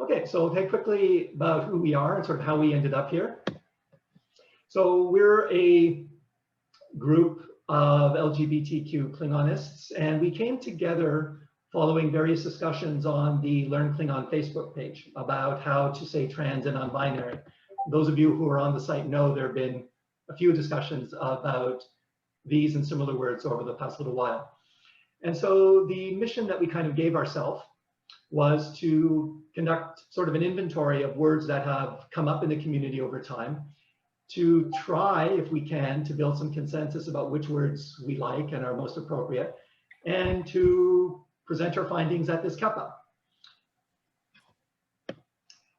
Okay, so I'll take quickly about who we are and sort of how we ended up here. So we're a group of LGBTQ Klingonists, and we came together following various discussions on the Learn Klingon Facebook page about how to say trans and non-binary. Those of you who are on the site know there have been a few discussions about these and similar words over the past little while. And so the mission that we kind of gave ourselves was to conduct sort of an inventory of words that have come up in the community over time, to try, if we can, to build some consensus about which words we like and are most appropriate, and to present our findings at this qep'a. And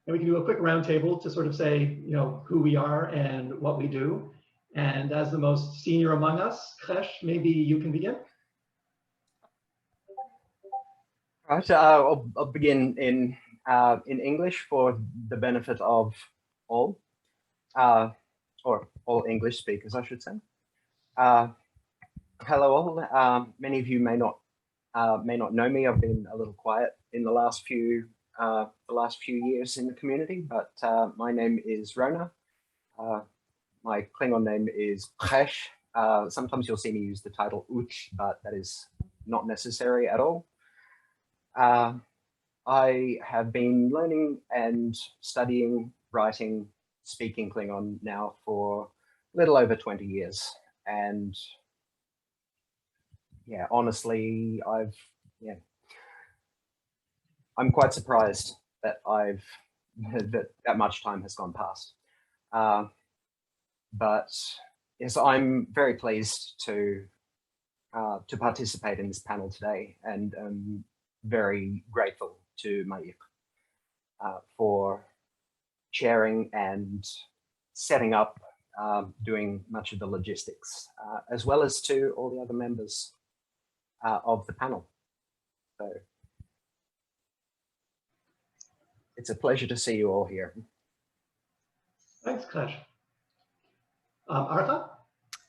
we can do a quick roundtable to sort of say, who we are and what we do. And as the most senior among us, Kresh, maybe you can begin. Right, I'll begin in English for the benefit of all, or all English speakers, I should say. Hello all. Many of you may not know me. I've been a little quiet in the last few years in the community, but my name is Rona. My Klingon name is Kresh. Sometimes you'll see me use the title Uch, but that is not necessary at all. I have been learning and studying, writing, speaking Klingon now for a little over 20 years. And yeah, honestly, I'm quite surprised that that much time has gone past. But yes, I'm very pleased to participate in this panel today, and very grateful to maytlha'lIy for chairing and setting up, doing much of the logistics, as well as to all the other members of the panel. So it's a pleasure to see you all here. Thanks, Kresh. arHa?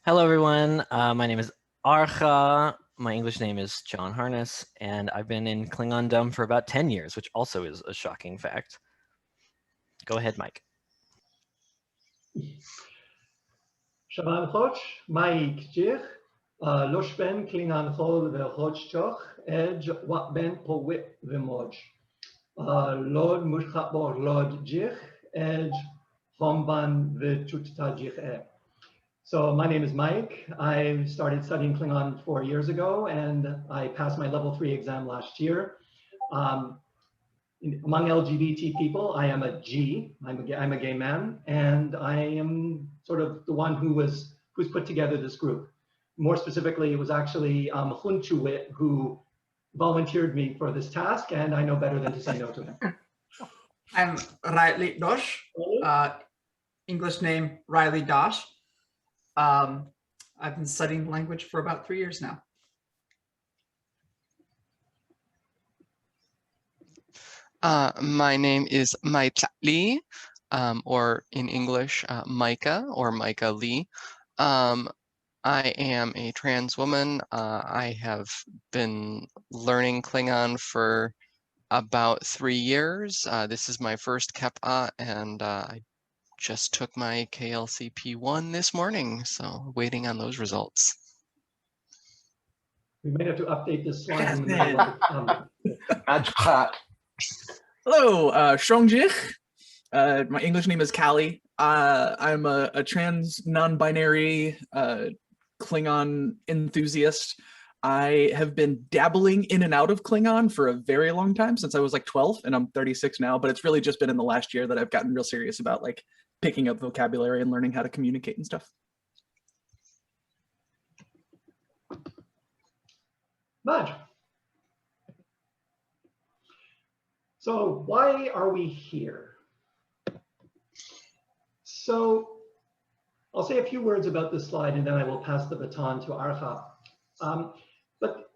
Hello, everyone. My name is arHa. My English name is John Harness, and I've been in Klingondom for about 10 years, which also is a shocking fact. Go ahead, Mike. Shaban Choch, Mike Jich, Losh Ben Klingon Hol LGBTQI, Edge Wat Ben Powit Vimoj, Lord Mushkabor Lord Jich, Edge Homban Vituttajich. So my name is Mike. I started studying Klingon 4 years ago, and I passed my level 3 exam last year. Among LGBT people, I am a G. I'm a gay man, and I am sort of the one who's put together this group. More specifically, it was actually Hunchuwit who volunteered me for this task, and I know better than to say no to him. I'm tlhIngan Dosh, English name Riley Dosh. I've been studying language for about 3 years now. My name is maytlha'lIy, or in English, Micah or Micah Lee. I am a trans woman. I have been learning Klingon for about 3 years. This is my first qep'a, and I just took my KLCP1 this morning, so waiting on those results. We may have to update this slide in the middle of the Hello, chorghDIch. My English name is Callie. I'm a trans non-binary Klingon enthusiast. I have been dabbling in and out of Klingon for a very long time, since I was like 12, and I'm 36 now, but it's really just been in the last year that I've gotten real serious about like picking up vocabulary and learning how to communicate and stuff. Maj. So why are we here? So I'll say a few words about this slide, and then I will pass the baton to arHa. But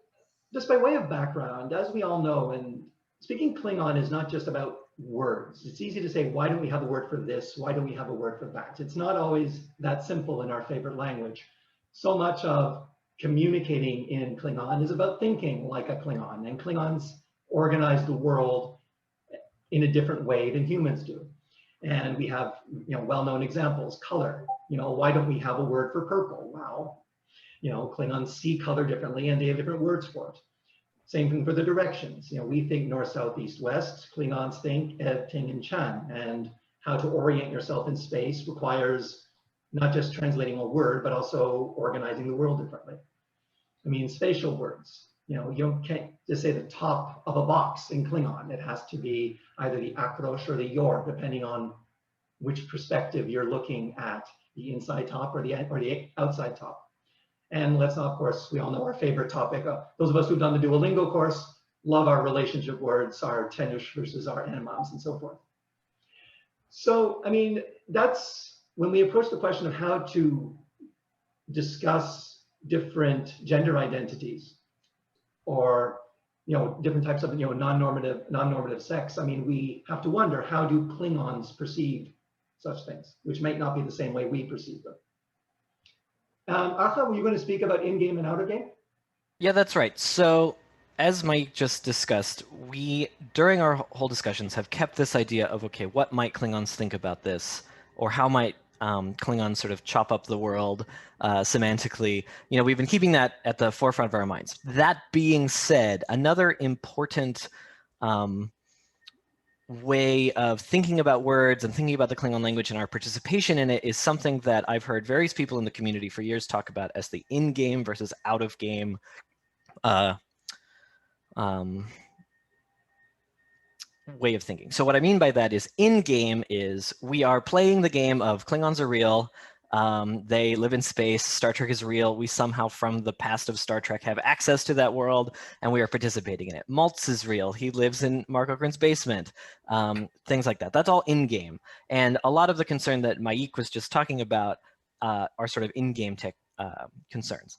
just by way of background, as we all know, and speaking Klingon is not just about words. It's easy to say, why don't we have a word for this? Why don't we have a word for that? It's not always that simple in our favorite language. So much of communicating in Klingon is about thinking like a Klingon, and Klingons organize the world in a different way than humans do. And we have, well-known examples. Color. Why don't we have a word for purple? Wow. Klingons see color differently, and they have different words for it. Same thing for the directions. We think north, south, east, west. Klingons think tlhIngan, and how to orient yourself in space requires not just translating a word, but also organizing the world differently. I mean, spatial words. You can't just say the top of a box in Klingon. It has to be either the akrosh or the yor, depending on which perspective you're looking at, the inside top or the outside top. And let's not, of course, we all know our favorite topic. Those of us who've done the Duolingo course love our relationship words, our tenush versus our animams and so forth. So, I mean, that's when we approach the question of how to discuss different gender identities or different types of non-normative sex. I mean, we have to wonder, how do Klingons perceive such things, which might not be the same way we perceive them. arHa, were you going to speak about in-game and out-of-game? Yeah, that's right. So as Mike just discussed, we, during our whole discussions, have kept this idea of, okay, what might Klingons think about this? Or how might Klingons sort of chop up the world semantically? We've been keeping that at the forefront of our minds. That being said, another important way of thinking about words and thinking about the Klingon language and our participation in it is something that I've heard various people in the community for years talk about as the in-game versus out-of-game way of thinking. So what I mean by that is, in-game is we are playing the game of Klingons are real. They live in space. Star Trek is real. We somehow, from the past of Star Trek, have access to that world, and we are participating in it. Maltz is real. He lives in Mark Okrand's basement. Things like that. That's all in-game. And a lot of the concern that Mayik was just talking about are sort of in-game tech concerns.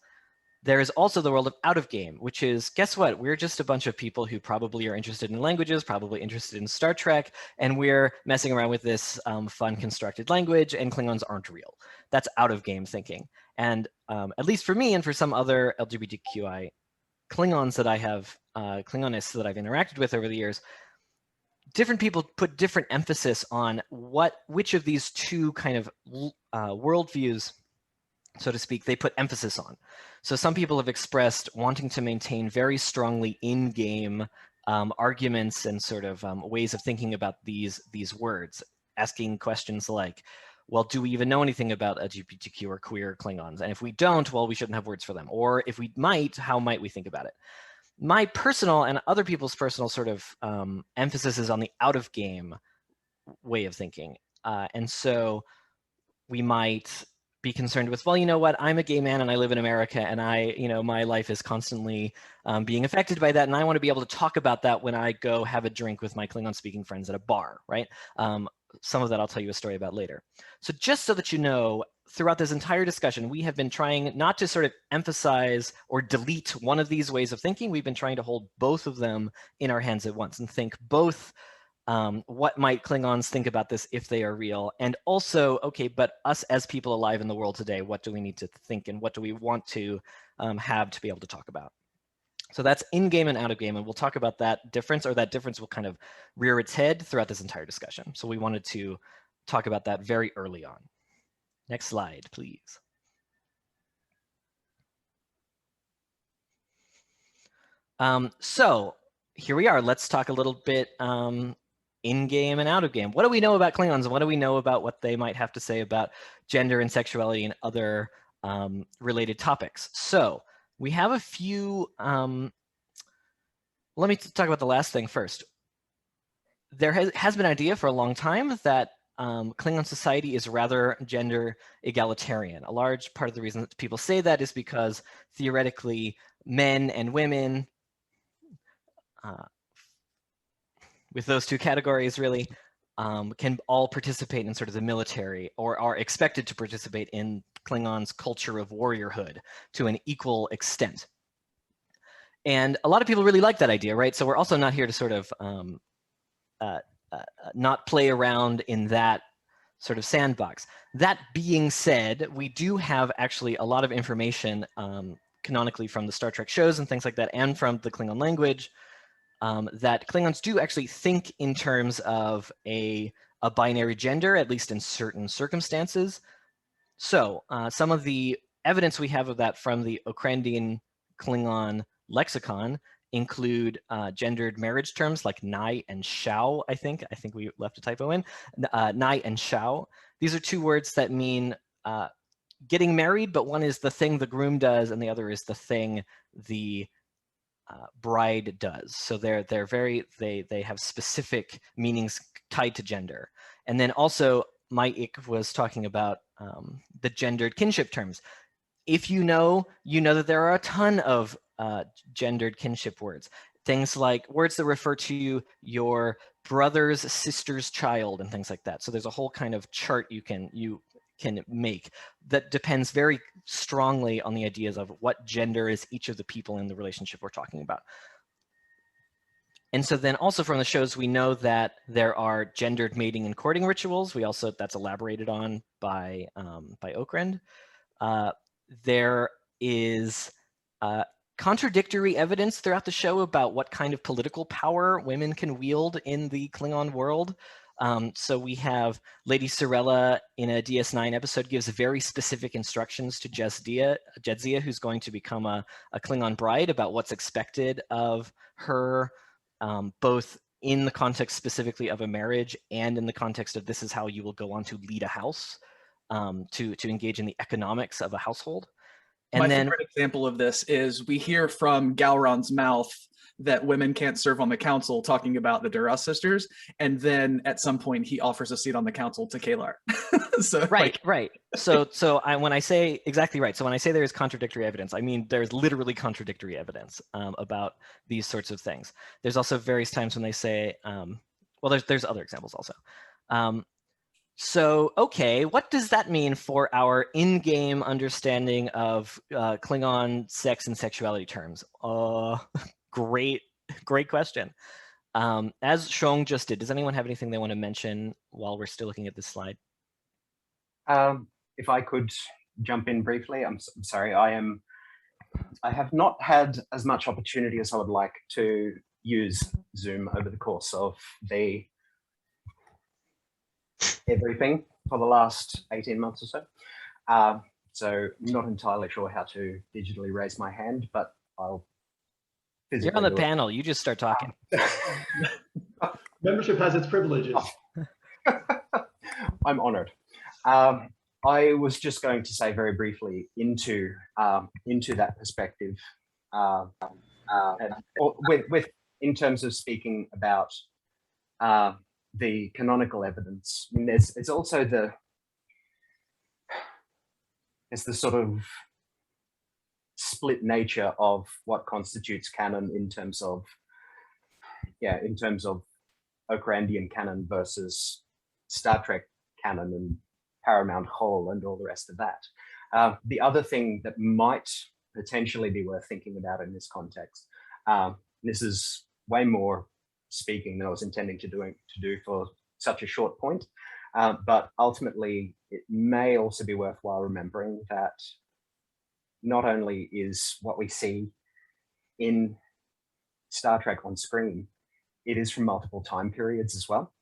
There is also the world of out-of-game, which is, guess what? We're just a bunch of people who probably are interested in languages, probably interested in Star Trek, and we're messing around with this fun constructed language, and Klingons aren't real. That's out-of-game thinking. And at least for me and for some other LGBTQI Klingons that I have, Klingonists that I've interacted with over the years, different people put different emphasis on which of these two kind of worldviews, so to speak, they put emphasis on. So some people have expressed wanting to maintain very strongly in-game arguments and sort of ways of thinking about these words, asking questions like, well, do we even know anything about LGBTQ or queer Klingons? And if we don't, well, we shouldn't have words for them. Or if we might, how might we think about it? My personal and other people's personal sort of emphasis is on the out-of-game way of thinking. And so we might be concerned with, well, you know what, I'm a gay man and I live in America, and my life is constantly being affected by that, and I want to be able to talk about that when I go have a drink with my Klingon-speaking friends at a bar, right? Some of that I'll tell you a story about later. So just so that you know, throughout this entire discussion, we have been trying not to sort of emphasize or delete one of these ways of thinking. We've been trying to hold both of them in our hands at once and think both what might Klingons think about this if they are real, and also, okay, but us as people alive in the world today, what do we need to think and what do we want to have to be able to talk about? So that's in-game and out-of-game, and we'll talk about that difference, or that difference will kind of rear its head throughout this entire discussion. So we wanted to talk about that very early on. Next slide, please. So here we are. Let's talk a little bit in-game and out-of-game. What do we know about Klingons, and what do we know about what they might have to say about gender and sexuality and other related topics? So we have a few, let me talk about the last thing first. There has been an idea for a long time that Klingon society is rather gender egalitarian. A large part of the reason that people say that is because theoretically men and women, with those two categories really, can all participate in sort of the military, or are expected to participate in Klingon's culture of warriorhood to an equal extent. And a lot of people really like that idea, right? So we're also not here to sort of not play around in that sort of sandbox. That being said, we do have actually a lot of information canonically from the Star Trek shows and things like that, and from the Klingon language, that Klingons do actually think in terms of a binary gender, at least in certain circumstances. So some of the evidence we have of that from the Okrandian Klingon lexicon include gendered marriage terms like nai and shao, I think we left a typo in, nai and shao. These are two words that mean getting married, but one is the thing the groom does and the other is the thing the bride does. So they have specific meanings tied to gender. And then also maytlha'lIy was talking about the gendered kinship terms. If you know that there are a ton of gendered kinship words. Things like words that refer to your brother's sister's child and things like that. So there's a whole kind of chart you can make that depends very strongly on the ideas of what gender is each of the people in the relationship we're talking about. And so then also from the shows, we know that there are gendered mating and courting rituals. That's elaborated on by Okrand. There is contradictory evidence throughout the show about what kind of political power women can wield in the Klingon world. So we have Lady Sorella in a DS9 episode gives very specific instructions to Jadzia, who's going to become a Klingon bride, about what's expected of her, both in the context specifically of a marriage and in the context of this is how you will go on to lead a house, to engage in the economics of a household. And my favorite example of this is we hear from Galron's mouth that women can't serve on the council, talking about the Duras sisters, and then at some point he offers a seat on the council to Kalar. So right. So when I say exactly right, so when I say there is contradictory evidence, I mean there's literally contradictory evidence about these sorts of things. There's also various times when they say, well, there's other examples also. So, okay, what does that mean for our in-game understanding of Klingon sex and sexuality terms? Great question. As Shong just did, does anyone have anything they want to mention while we're still looking at this slide? If I could jump in briefly, I'm sorry, I have not had as much opportunity as I would like to use Zoom over the course of the everything for the last 18 months or so. So not entirely sure how to digitally raise my hand, but I'll physically You're on the panel, you just start talking. Membership has its privileges. I'm honored. I was just going to say very briefly into that perspective, and with in terms of speaking about the canonical evidence. I mean, there's also the sort of split nature of what constitutes canon in terms of Okrandian canon versus Star Trek canon and Paramount Hol and all the rest of that. The other thing that might potentially be worth thinking about in this context, this is way more speaking than I was intending to do for such a short point, but ultimately it may also be worthwhile remembering that not only is what we see in Star Trek on screen, it is from multiple time periods as well.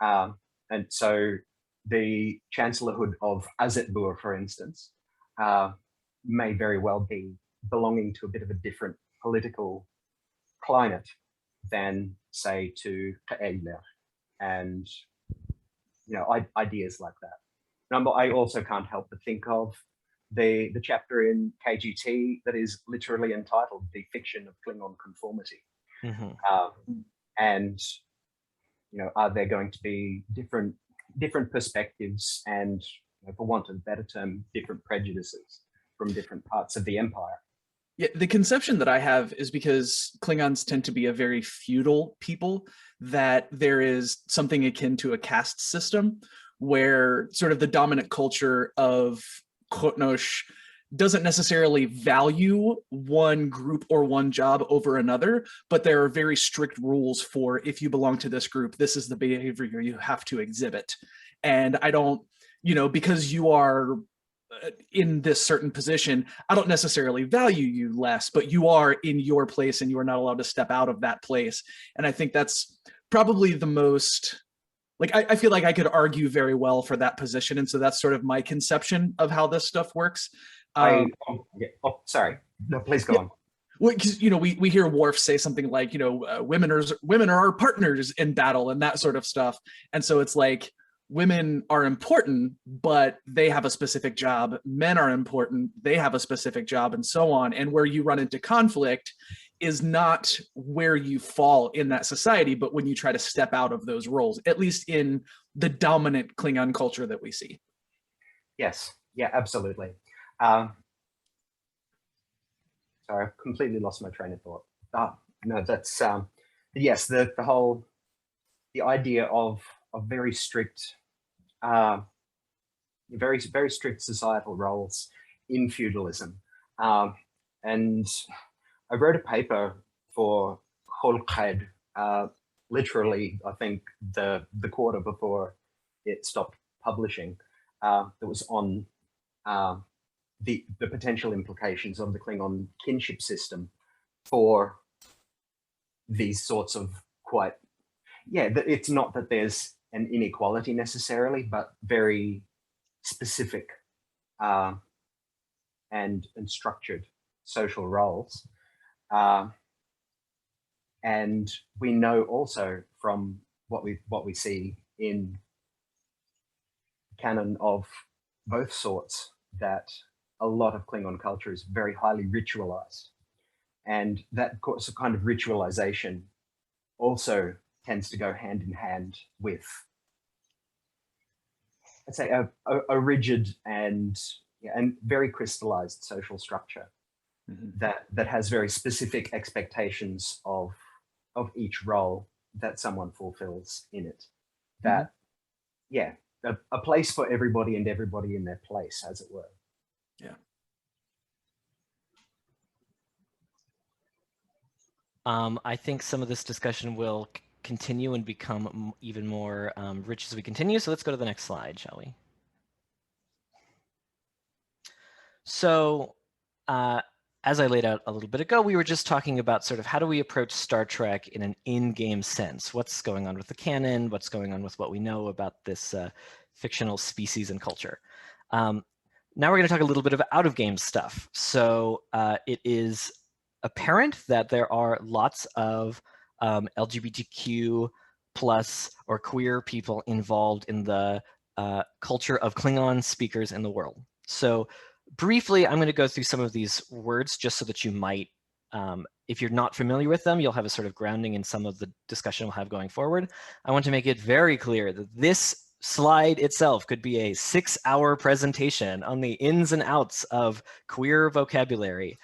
And so the Chancellorhood of Azetbur, for instance, may very well be belonging to a bit of a different political climate than, say, to qep'a, and ideas like that. Now, I also can't help but think of the chapter in KGT that is literally entitled "The Fiction of Klingon Conformity," and are there going to be different perspectives and, for want of a better term, different prejudices from different parts of the Empire? Yeah, the conception that I have is because Klingons tend to be a very feudal people, that there is something akin to a caste system where sort of the dominant culture of qep'a doesn't necessarily value one group or one job over another, but there are very strict rules for, if you belong to this group, this is the behavior you have to exhibit. And I don't, because you are in this certain position, I don't necessarily value you less, but you are in your place and you are not allowed to step out of that place. And I think that's probably the most, like, I feel like I could argue very well for that position. And so that's sort of my conception of how this stuff works. Sorry. No, please go on. Well, because, you know, we hear Worf say something like, you know, women are our partners in battle and that sort of stuff. And so it's like, women are important, but they have a specific job. Men are important, they have a specific job, and so on. And where you run into conflict is not where you fall in that society, but when you try to step out of those roles, at least in the dominant Klingon culture that we see. Yes, yeah, absolutely. Sorry, I've completely lost my train of thought. No, that's, yes, the idea of very strict, very strict societal roles in feudalism. And I wrote a paper for Hol LGBTQI, literally, I think the quarter before it stopped publishing, that was on the potential implications of the Klingon kinship system for these sorts of quite, yeah, it's not that there's an inequality necessarily, but very specific and structured social roles. And we know also from what we see in canon of both sorts that a lot of Klingon culture is very highly ritualized, and that kind of ritualization also tends to go hand in hand with, I'd say, a rigid and very crystallized social structure that has very specific expectations of each role that someone fulfills in it. That, yeah, a place for everybody and everybody in their place, as it were. Yeah. I think some of this discussion will continue and become even more rich as we continue. So let's go to the next slide, shall we? So as I laid out a little bit ago, we were just talking about sort of how do we approach Star Trek in an in-game sense? What's going on with the canon? What's going on with what we know about this fictional species and culture? Now we're going to talk a little bit of out-of-game stuff. So it is apparent that there are lots of LGBTQ plus or queer people involved in the culture of Klingon speakers in the world. So briefly, I'm going to go through some of these words just so that you might, if you're not familiar with them, you'll have a sort of grounding in some of the discussion we'll have going forward. I want to make it very clear that this slide itself could be a 6-hour presentation on the ins and outs of queer vocabulary.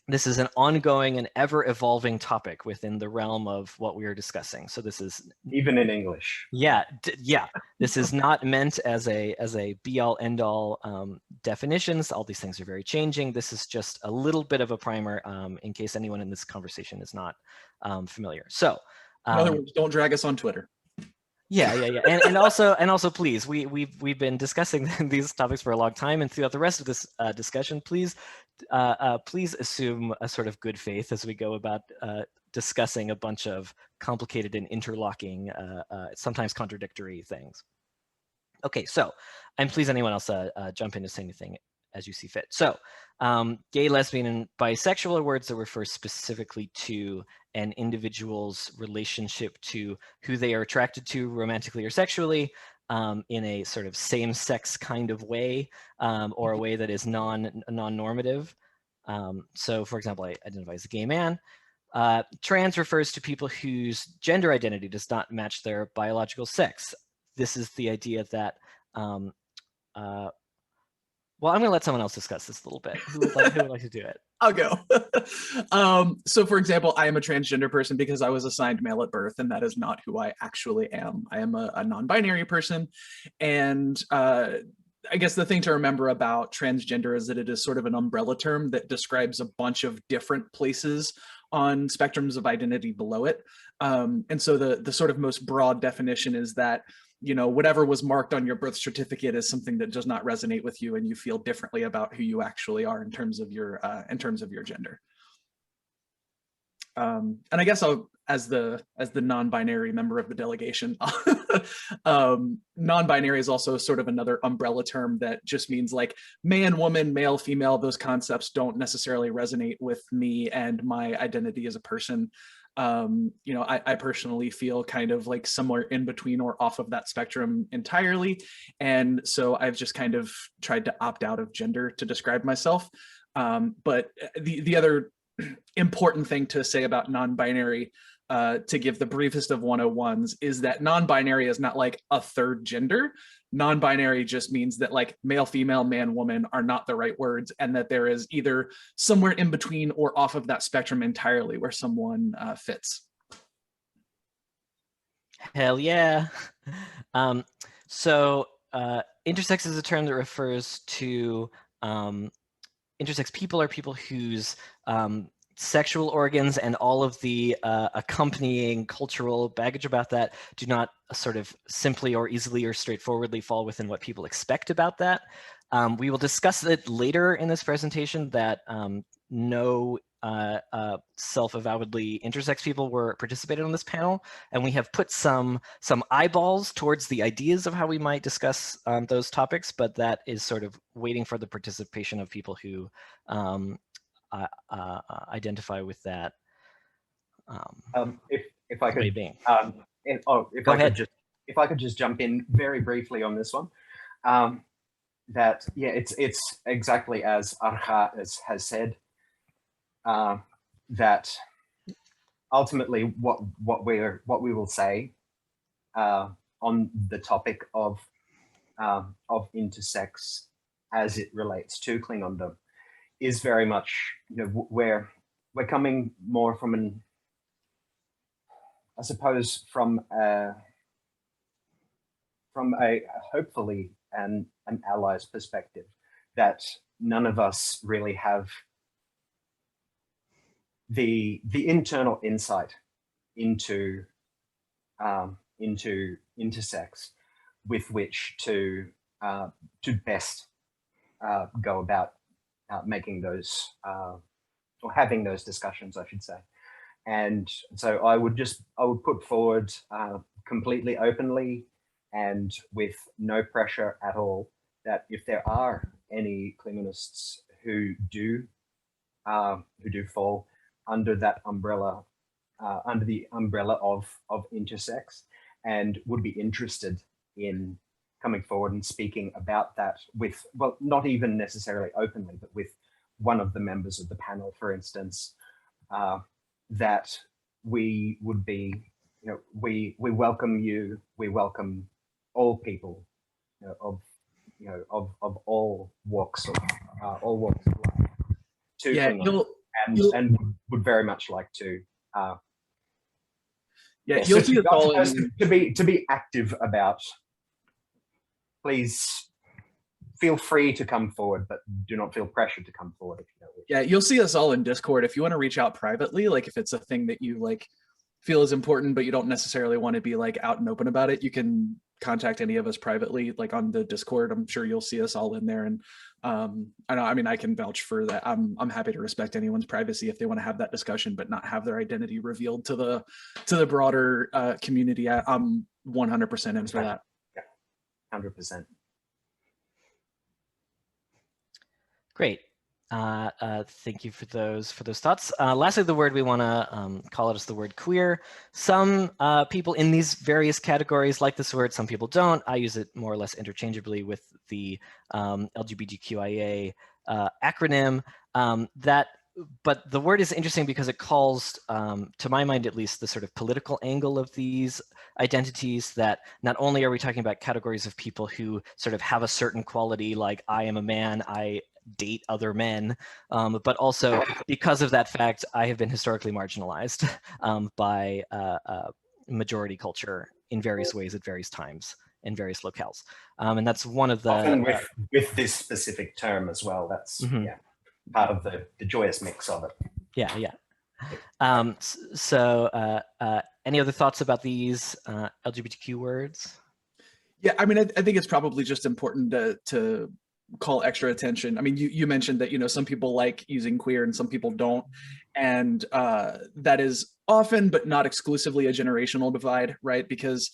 This is an ongoing and ever-evolving topic within the realm of what we are discussing. So this is even in English. Yeah, yeah. This is not meant as a be-all, end-all definitions. All these things are very changing. This is just a little bit of a primer in case anyone in this conversation is not familiar. So, in other words, don't drag us on Twitter. Yeah. And also, please, we've been discussing these topics for a long time, and throughout the rest of this discussion, please assume a sort of good faith as we go about discussing a bunch of complicated and interlocking, sometimes contradictory things. Okay, so, and please anyone else jump in to say anything as you see fit. So, gay, lesbian, and bisexual are words that refer specifically to an individual's relationship to who they are attracted to romantically or sexually in a sort of same-sex kind of way, or a way that is non-normative. So, for example, I identify as a gay man. Trans refers to people whose gender identity does not match their biological sex. This is the idea that well, I'm going to let someone else discuss this a little bit. Who would like to do it? I'll go. So, for example, I am a transgender person because I was assigned male at birth, and that is not who I actually am. I am a non-binary person, and I guess the thing to remember about transgender is that it is sort of an umbrella term that describes a bunch of different places on spectrums of identity below it. And so the sort of most broad definition is that you know, whatever was marked on your birth certificate is something that does not resonate with you, and you feel differently about who you actually are in terms of your gender. And I guess I'll, as the non-binary member of the delegation, non-binary is also sort of another umbrella term that just means like man, woman, male, female. Those concepts don't necessarily resonate with me and my identity as a person. You know, I personally feel kind of like somewhere in between or off of that spectrum entirely. And so I've just kind of tried to opt out of gender to describe myself. But the other important thing to say about non-binary, to give the briefest of 101s, is that non-binary is not like a third gender. Non-binary just means that like male, female, man, woman are not the right words, and that there is either somewhere in between or off of that spectrum entirely where someone fits. Hell yeah. So intersex is a term that refers to intersex people are people whose sexual organs and all of the accompanying cultural baggage about that do not sort of simply or easily or straightforwardly fall within what people expect about that. We will discuss it later in this presentation that no self-avowedly intersex people were participated on this panel, and we have put some eyeballs towards the ideas of how we might discuss those topics, but that is sort of waiting for the participation of people who identify with that. If I could, if I could just jump in very briefly on this one, that yeah, it's exactly as arHa has said, that ultimately what we will say on the topic of intersex as it relates to Klingondom is very much, you know, we're coming more from an, I suppose, from a hopefully an ally's perspective, that none of us really have the internal insight into intersex with which to best go about making those or having those discussions, I should say. And so I would put forward completely openly and with no pressure at all, that if there are any Klingonists who do fall under that umbrella, under the umbrella of intersex, and would be interested in coming forward and speaking about that with, well, not even necessarily openly, but with one of the members of the panel, for instance, that we would be, you know, we welcome you, we welcome all people, you know, of all walks of life to Klingon, and would very much like to you'll see it all to be active about. Please feel free to come forward, but do not feel pressured to come forward if you don't wish. Yeah, you'll see us all in Discord. If you want to reach out privately, like if it's a thing that you like feel is important, but you don't necessarily want to be like out and open about it, you can contact any of us privately, like on the Discord. I'm sure you'll see us all in there. And I mean, I can vouch for that. I'm happy to respect anyone's privacy if they want to have that discussion, but not have their identity revealed to the broader community. I'm 100% in for that. 100%. Great. Thank you for those thoughts. Lastly, the word we want to call it is the word queer. Some people in these various categories like this word, some people don't. I use it more or less interchangeably with the LGBTQIA acronym. But the word is interesting because it calls, to my mind at least, the sort of political angle of these identities, that not only are we talking about categories of people who sort of have a certain quality, like I am a man, I date other men, but also because of that fact, I have been historically marginalized by majority culture in various ways at various times in various locales. And that's one of the... Often with this specific term as well, that's yeah, part of the joyous mix of it. Yeah, yeah. So any other thoughts about these LGBTQ words? Yeah, I mean, I think it's probably just important to call extra attention. I mean, you mentioned that, you know, some people like using queer and some people don't. And that is often, but not exclusively, a generational divide, right? Because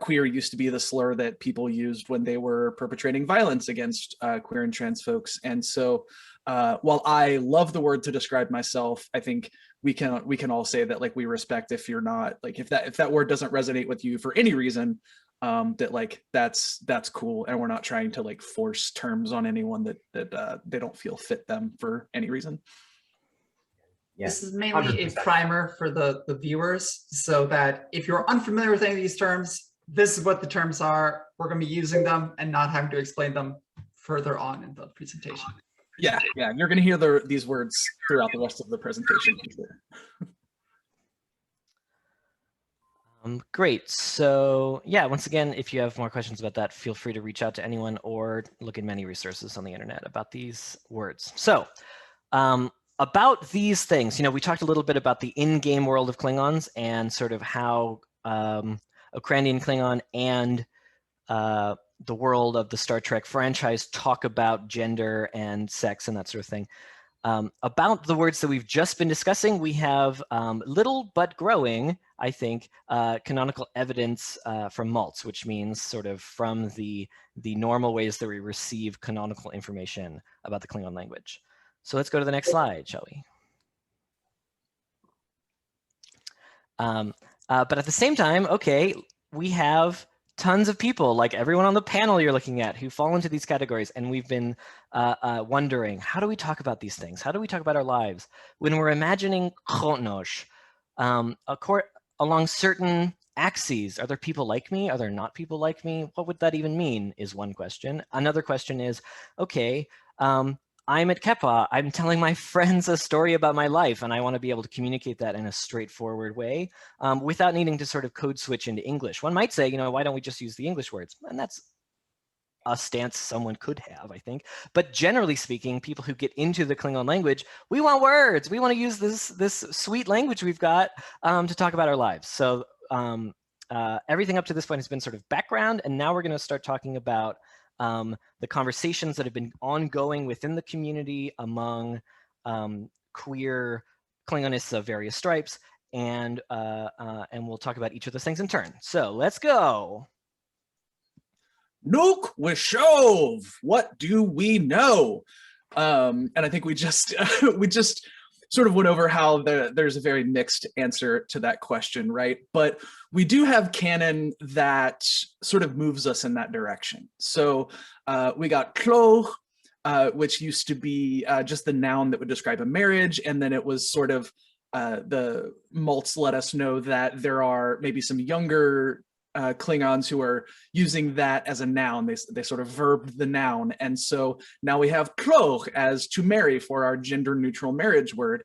queer used to be the slur that people used when they were perpetrating violence against queer and trans folks. And so while I love the word to describe myself, I think we can all say that, like, we respect if you're not, like, if that word doesn't resonate with you for any reason, that, like, that's cool, and we're not trying to, like, force terms on anyone that they don't feel fit them for any reason. Yeah, This is mainly 100%. a primer for the viewers, so that if you're unfamiliar with any of these terms, this is what the terms are. We're going to be using them and not having to explain them further on in the presentation. Yeah, you're going to hear these words throughout the rest of the presentation. Great. So yeah, once again, if you have more questions about that, feel free to reach out to anyone or look at many resources on the internet about these words. So about these things, you know, we talked a little bit about the in-game world of Klingons and sort of how Ukrainian Klingon and the world of the Star Trek franchise talk about gender and sex and that sort of thing. About the words that we've just been discussing, we have little but growing, I think, canonical evidence from Maltz, which means sort of from the normal ways that we receive canonical information about the Klingon language. So let's go to the next slide, shall we? But at the same time, okay, we have tons of people, like everyone on the panel you're looking at, who fall into these categories. And we've been wondering, how do we talk about these things? How do we talk about our lives? When we're imagining qep'a, along certain axes, are there people like me? Are there not people like me? What would that even mean is one question. Another question is, okay, I'm at qep'a, I'm telling my friends a story about my life, and I want to be able to communicate that in a straightforward way without needing to sort of code switch into English. One might say, you know, why don't we just use the English words? And that's a stance someone could have, I think. But generally speaking, people who get into the Klingon language, we want words. We want to use this sweet language we've got to talk about our lives. So everything up to this point has been sort of background, and now we're going to start talking about the conversations that have been ongoing within the community among queer Klingonists of various stripes, and we'll talk about each of those things in turn. So let's go. Nuke Wishov, what do we know? And I think we just sort of went over how there's a very mixed answer to that question, right? But we do have canon that sort of moves us in that direction. So we got tlhIngan, which used to be just the noun that would describe a marriage, and then it was sort of the Maltz let us know that there are maybe some younger Klingons who are using that as a noun. They sort of verbed the noun, and so now we have tlhIngan as to marry for our gender neutral marriage word,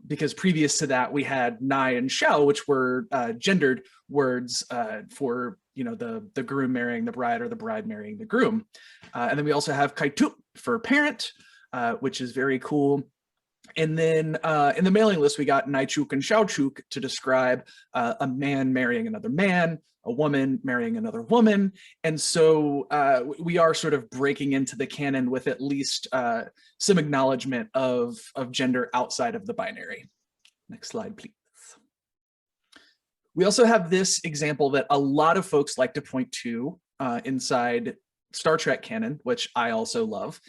because previous to that we had nai and shao, which were gendered words for, you know, the groom marrying the bride or the bride marrying the groom, and then we also have kaitu for parent, which is very cool. And then in the mailing list, we got Naichuk and Shaochuk to describe a man marrying another man, a woman marrying another woman. And so we are sort of breaking into the canon with at least some acknowledgement of gender outside of the binary. Next slide, please. We also have this example that a lot of folks like to point to inside Star Trek canon, which I also love.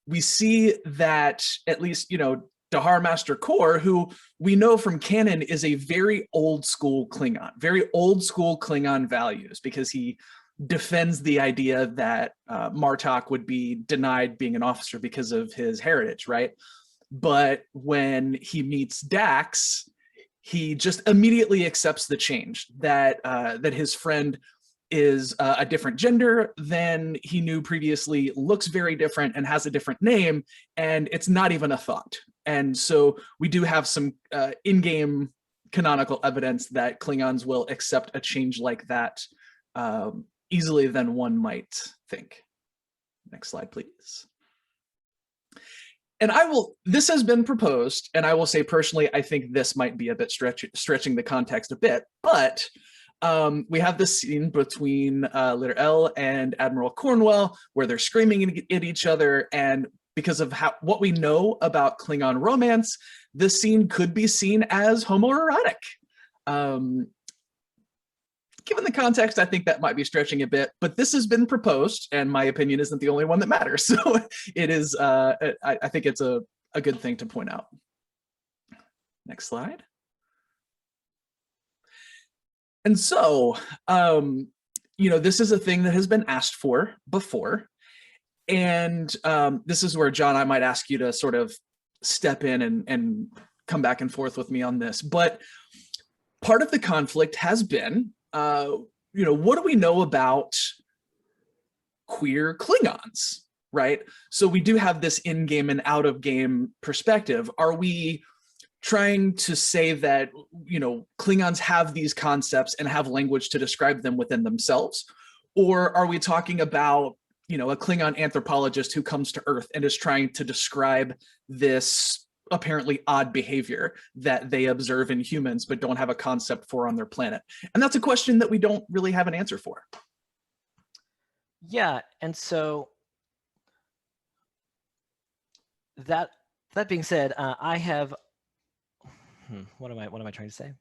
We see that, at least, you know, Dahar Master Kor, who we know from canon is a very old school Klingon, very old school Klingon values, because he defends the idea that Martok would be denied being an officer because of his heritage, right? But when he meets Dax, he just immediately accepts the change, that that his friend is a different gender than he knew previously, looks very different, and has a different name, and it's not even a thought. And so we do have some in-game canonical evidence that Klingons will accept a change like that easily than one might think. Next slide, please. And this has been proposed, and I will say personally, I think this might be a bit stretching the context a bit, but we have this scene between leader L and Admiral Cornwell where they're screaming at each other, and because of what we know about Klingon romance, this scene could be seen as homoerotic. Given the context, I think that might be stretching a bit, but this has been proposed, and my opinion isn't the only one that matters. So it is, I think it's a good thing to point out. Next slide. And so, this is a thing that has been asked for before. And this is where, John, I might ask you to sort of step in and come back and forth with me on this. But part of the conflict has been, what do we know about queer Klingons, right? So we do have this in-game and out-of-game perspective. Are we trying to say that, Klingons have these concepts and have language to describe them within themselves? Or are we talking about, a Klingon anthropologist who comes to Earth and is trying to describe this apparently odd behavior that they observe in humans but don't have a concept for on their planet? And that's a question that we don't really have an answer for. Yeah, and so that being said, I have what am I trying to say?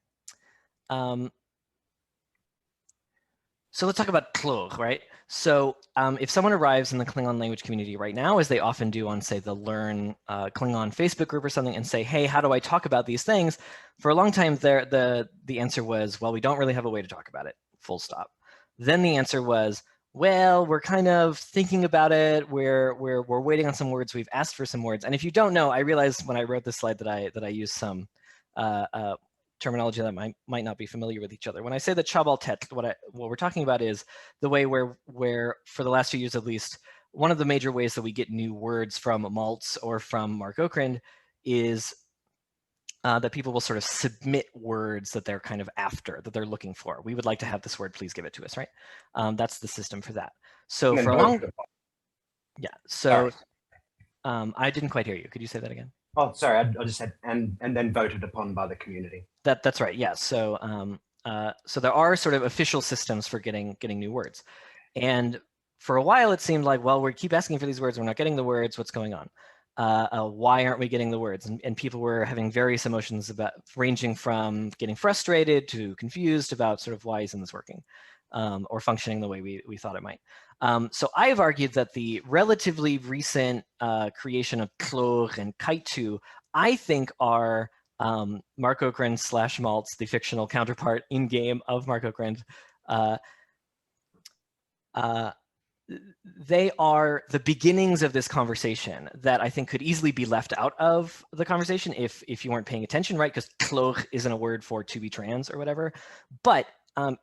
So let's talk about tlhIngan, right? So if someone arrives in the Klingon language community right now, as they often do on, say, the Learn Klingon Facebook group or something, and say, hey, how do I talk about these things? For a long time, the answer was, well, we don't really have a way to talk about it, full stop. Then the answer was, well, we're kind of thinking about it. We're waiting on some words. We've asked for some words. And if you don't know, I realized when I wrote this slide that I used some terminology that might not be familiar with each other. When I say the cha'maH, what we're talking about is the way where for the last few years at least, one of the major ways that we get new words from Maltz or from Mark Okrand is that people will sort of submit words that they're kind of after, that they're looking for. We would like to have this word, please give it to us, right? That's the system for that. So for a long, yeah. So I didn't quite hear you. Could you say that again? Oh, sorry, I just said, and then voted upon by the community. That's right, yeah. So so there are sort of official systems for getting new words. And for a while it seemed like, well, we keep asking for these words, we're not getting the words, what's going on? Why aren't we getting the words? And people were having various emotions about, ranging from getting frustrated to confused about sort of why isn't this working? Or functioning the way we thought it might. So I have argued that the relatively recent creation of tlhIngan and qep'a, I think are Mark Okrand / Maltz, the fictional counterpart in game of Mark Okrand. They are the beginnings of this conversation that I think could easily be left out of the conversation if you weren't paying attention, right? Because tlhIngan isn't a word for to be trans or whatever. But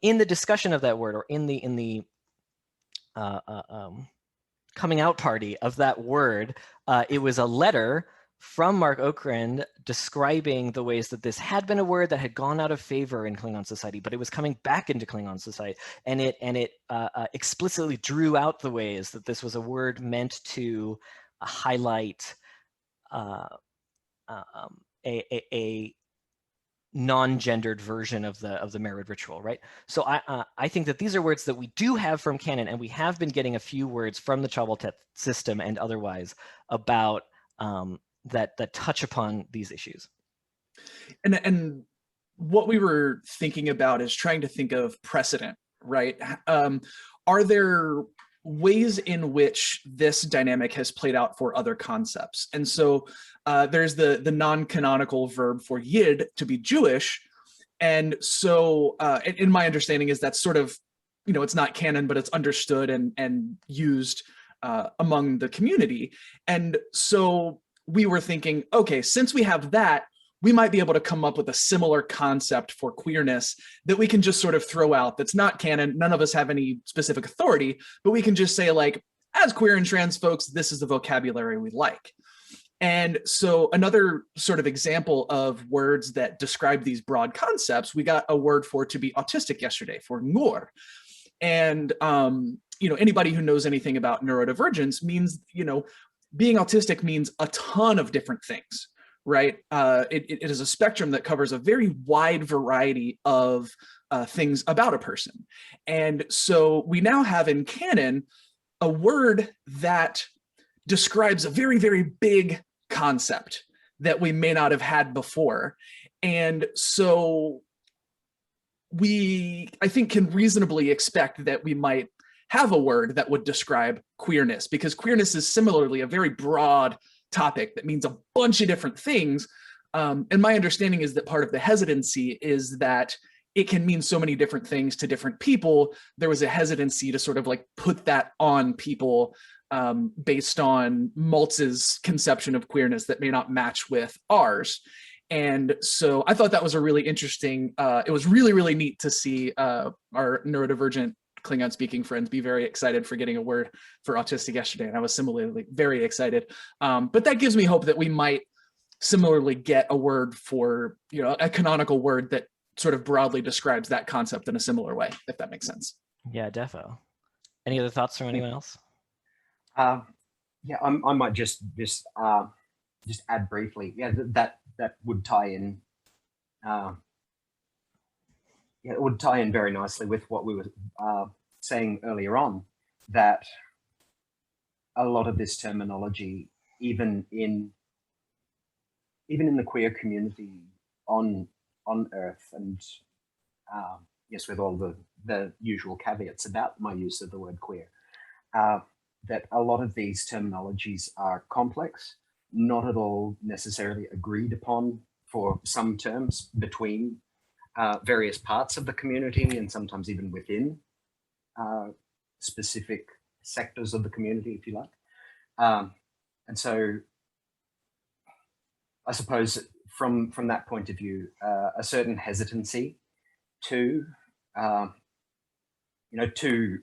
in the discussion of that word, or in the coming out party of that word, it was a letter from Mark Okrand describing the ways that this had been a word that had gone out of favor in Klingon society, but it was coming back into Klingon society, and it explicitly drew out the ways that this was a word meant to highlight a non-gendered version of the marriage ritual, right? So I think that these are words that we do have from canon, and we have been getting a few words from the cha'maH system and otherwise about that touch upon these issues. And what we were thinking about is trying to think of precedent, right? Are there ways in which this dynamic has played out for other concepts? And so there's the non-canonical verb for yid, to be Jewish. And so in my understanding is that's sort of, it's not canon, but it's understood and used among the community. And so we were thinking, okay, since we have that, we might be able to come up with a similar concept for queerness that we can just sort of throw out. That's not canon. None of us have any specific authority, but we can just say, like, as queer and trans folks, this is the vocabulary we like. And so another sort of example of words that describe these broad concepts, we got a word for to be autistic yesterday, for ngor. And anybody who knows anything about neurodivergence means, being autistic means a ton of different things, right? It is a spectrum that covers a very wide variety of things about a person. And so we now have in canon a word that describes a very, very big concept that we may not have had before. And so we, I think, can reasonably expect that we might have a word that would describe queerness, because queerness is similarly a very broad topic that means a bunch of different things. And my understanding is that part of the hesitancy is that it can mean so many different things to different people. There was a hesitancy to sort of like put that on people based on Maltz's conception of queerness that may not match with ours. And so I thought that was a really interesting, it was really, really neat to see our neurodivergent Klingon speaking friends be very excited for getting a word for autistic yesterday. And I was similarly very excited. But that gives me hope that we might similarly get a word for, you know, a canonical word that sort of broadly describes that concept in a similar way, if that makes sense. Yeah, defo. Any other thoughts from anyone else? Yeah, I might just add briefly. Yeah, that would tie in. Yeah, it would tie in very nicely with what we were saying earlier on, that a lot of this terminology, even in the queer community on Earth, and yes, with all the usual caveats about my use of the word queer, that a lot of these terminologies are complex, not at all necessarily agreed upon for some terms between various parts of the community, and sometimes even within specific sectors of the community, if you like. And so I suppose from that point of view, a certain hesitancy to, to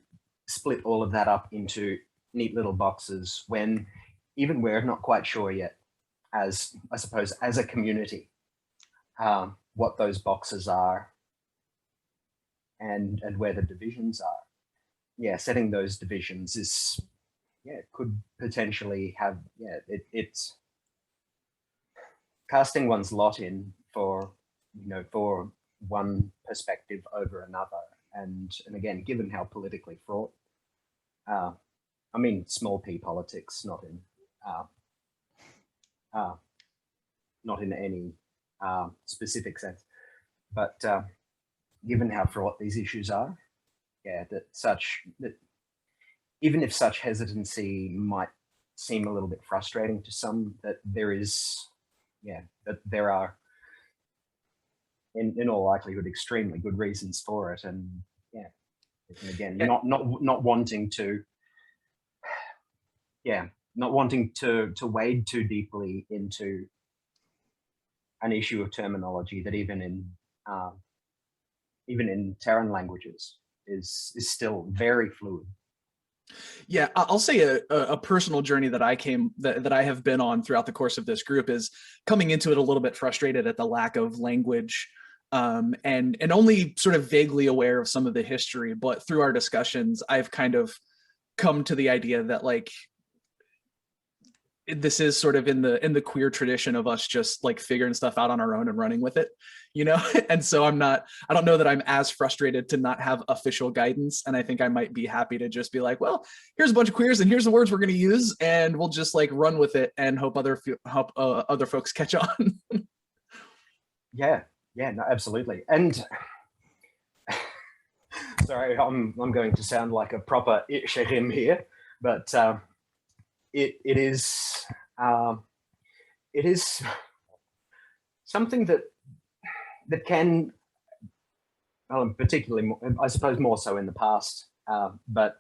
split all of that up into neat little boxes when even we're not quite sure yet, as I suppose, as a community, what those boxes are and where the divisions are. Yeah, setting those divisions is, yeah, it could potentially have, yeah, it's casting one's lot in for, for one perspective over another. And again, given how politically fraught, I mean, small p politics, not in any specific sense, but given how fraught these issues are, yeah, that even if such hesitancy might seem a little bit frustrating to some, that there is, yeah, that there are, in all likelihood, extremely good reasons for it, and yeah, and again, not wanting to, yeah, not wanting to wade too deeply into an issue of terminology that even in Terran languages is still very fluid. Yeah, I'll say a personal journey that I have been on throughout the course of this group is coming into it a little bit frustrated at the lack of language, and only sort of vaguely aware of some of the history. But through our discussions, I've kind of come to the idea that, like, this is sort of in the queer tradition of us just like figuring stuff out on our own and running with it, and so I don't know that I'm as frustrated to not have official guidance, and I think I might be happy to just be like, well, here's a bunch of queers and here's the words we're going to use, and we'll just like run with it and hope other folks catch on. Yeah, no, absolutely. And sorry, I'm going to sound like a proper tlhIngan here, but it is something that can, well, particularly, I suppose, more so in the past, but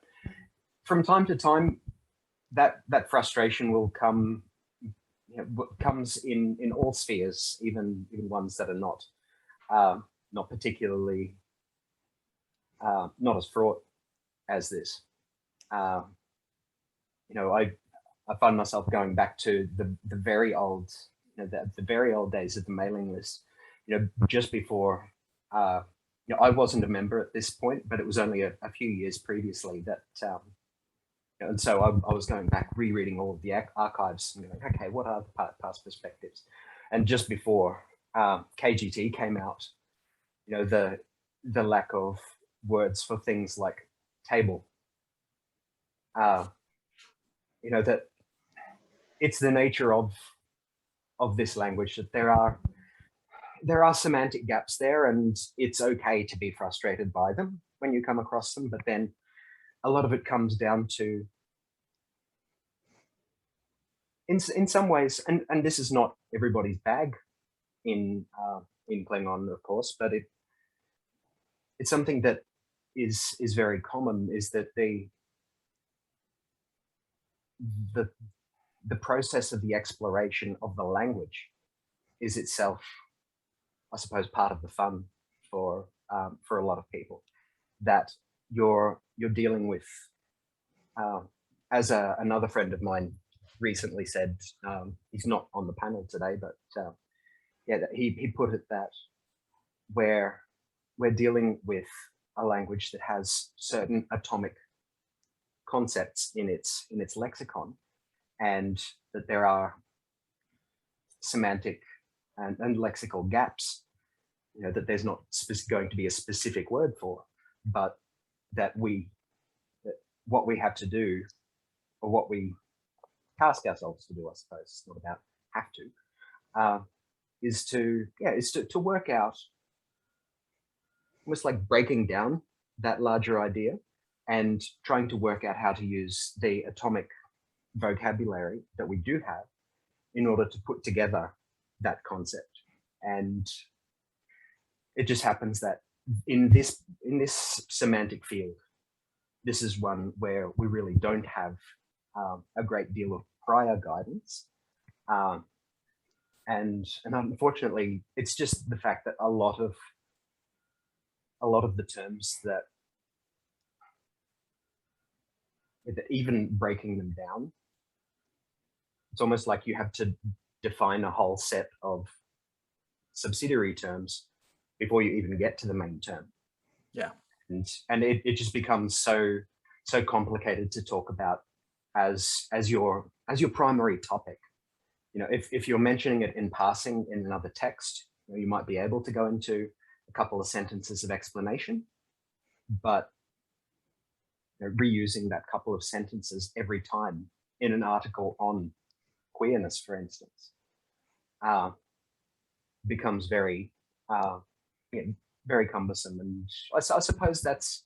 from time to time, that frustration will come, comes in all spheres, even ones that are not particularly not as fraught as this. I find myself going back to the very old, the very old days of the mailing list, just before, I wasn't a member at this point, but it was only a few years previously that, and so I was going back, rereading all of the archives and going, okay, what are the past perspectives? And just before qGT came out, you know, the lack of words for things like table, you know, that it's the nature of this language that there are semantic gaps there, and it's okay to be frustrated by them when you come across them. But then a lot of it comes down to, in some ways, and this is not everybody's bag in Klingon, of course, but it's something that is very common, is that the process of the exploration of the language is itself, I suppose, part of the fun for a lot of people, that you're dealing with, as another friend of mine recently said, he's not on the panel today, but yeah, he put it that we're dealing with a language that has certain atomic concepts in its lexicon, and that there are semantic and lexical gaps, you know, that there's not going to be a specific word for, but that what we have to do, or what we task ourselves to do, I suppose, it's not about have to, is to work out, almost like breaking down that larger idea and trying to work out how to use the atomic vocabulary that we do have in order to put together that concept. And it just happens that in this semantic field, this is one where we really don't have a great deal of prior guidance. And unfortunately, it's just the fact that a lot of the terms that even breaking them down, it's almost like you have to define a whole set of subsidiary terms before you even get to the main term. Yeah. And it just becomes so complicated to talk about as your primary topic. You know, if you're mentioning it in passing in another text, you know, you might be able to go into a couple of sentences of explanation, but you know, reusing that couple of sentences every time in an article on queerness, for instance, becomes very very cumbersome. And I suppose that's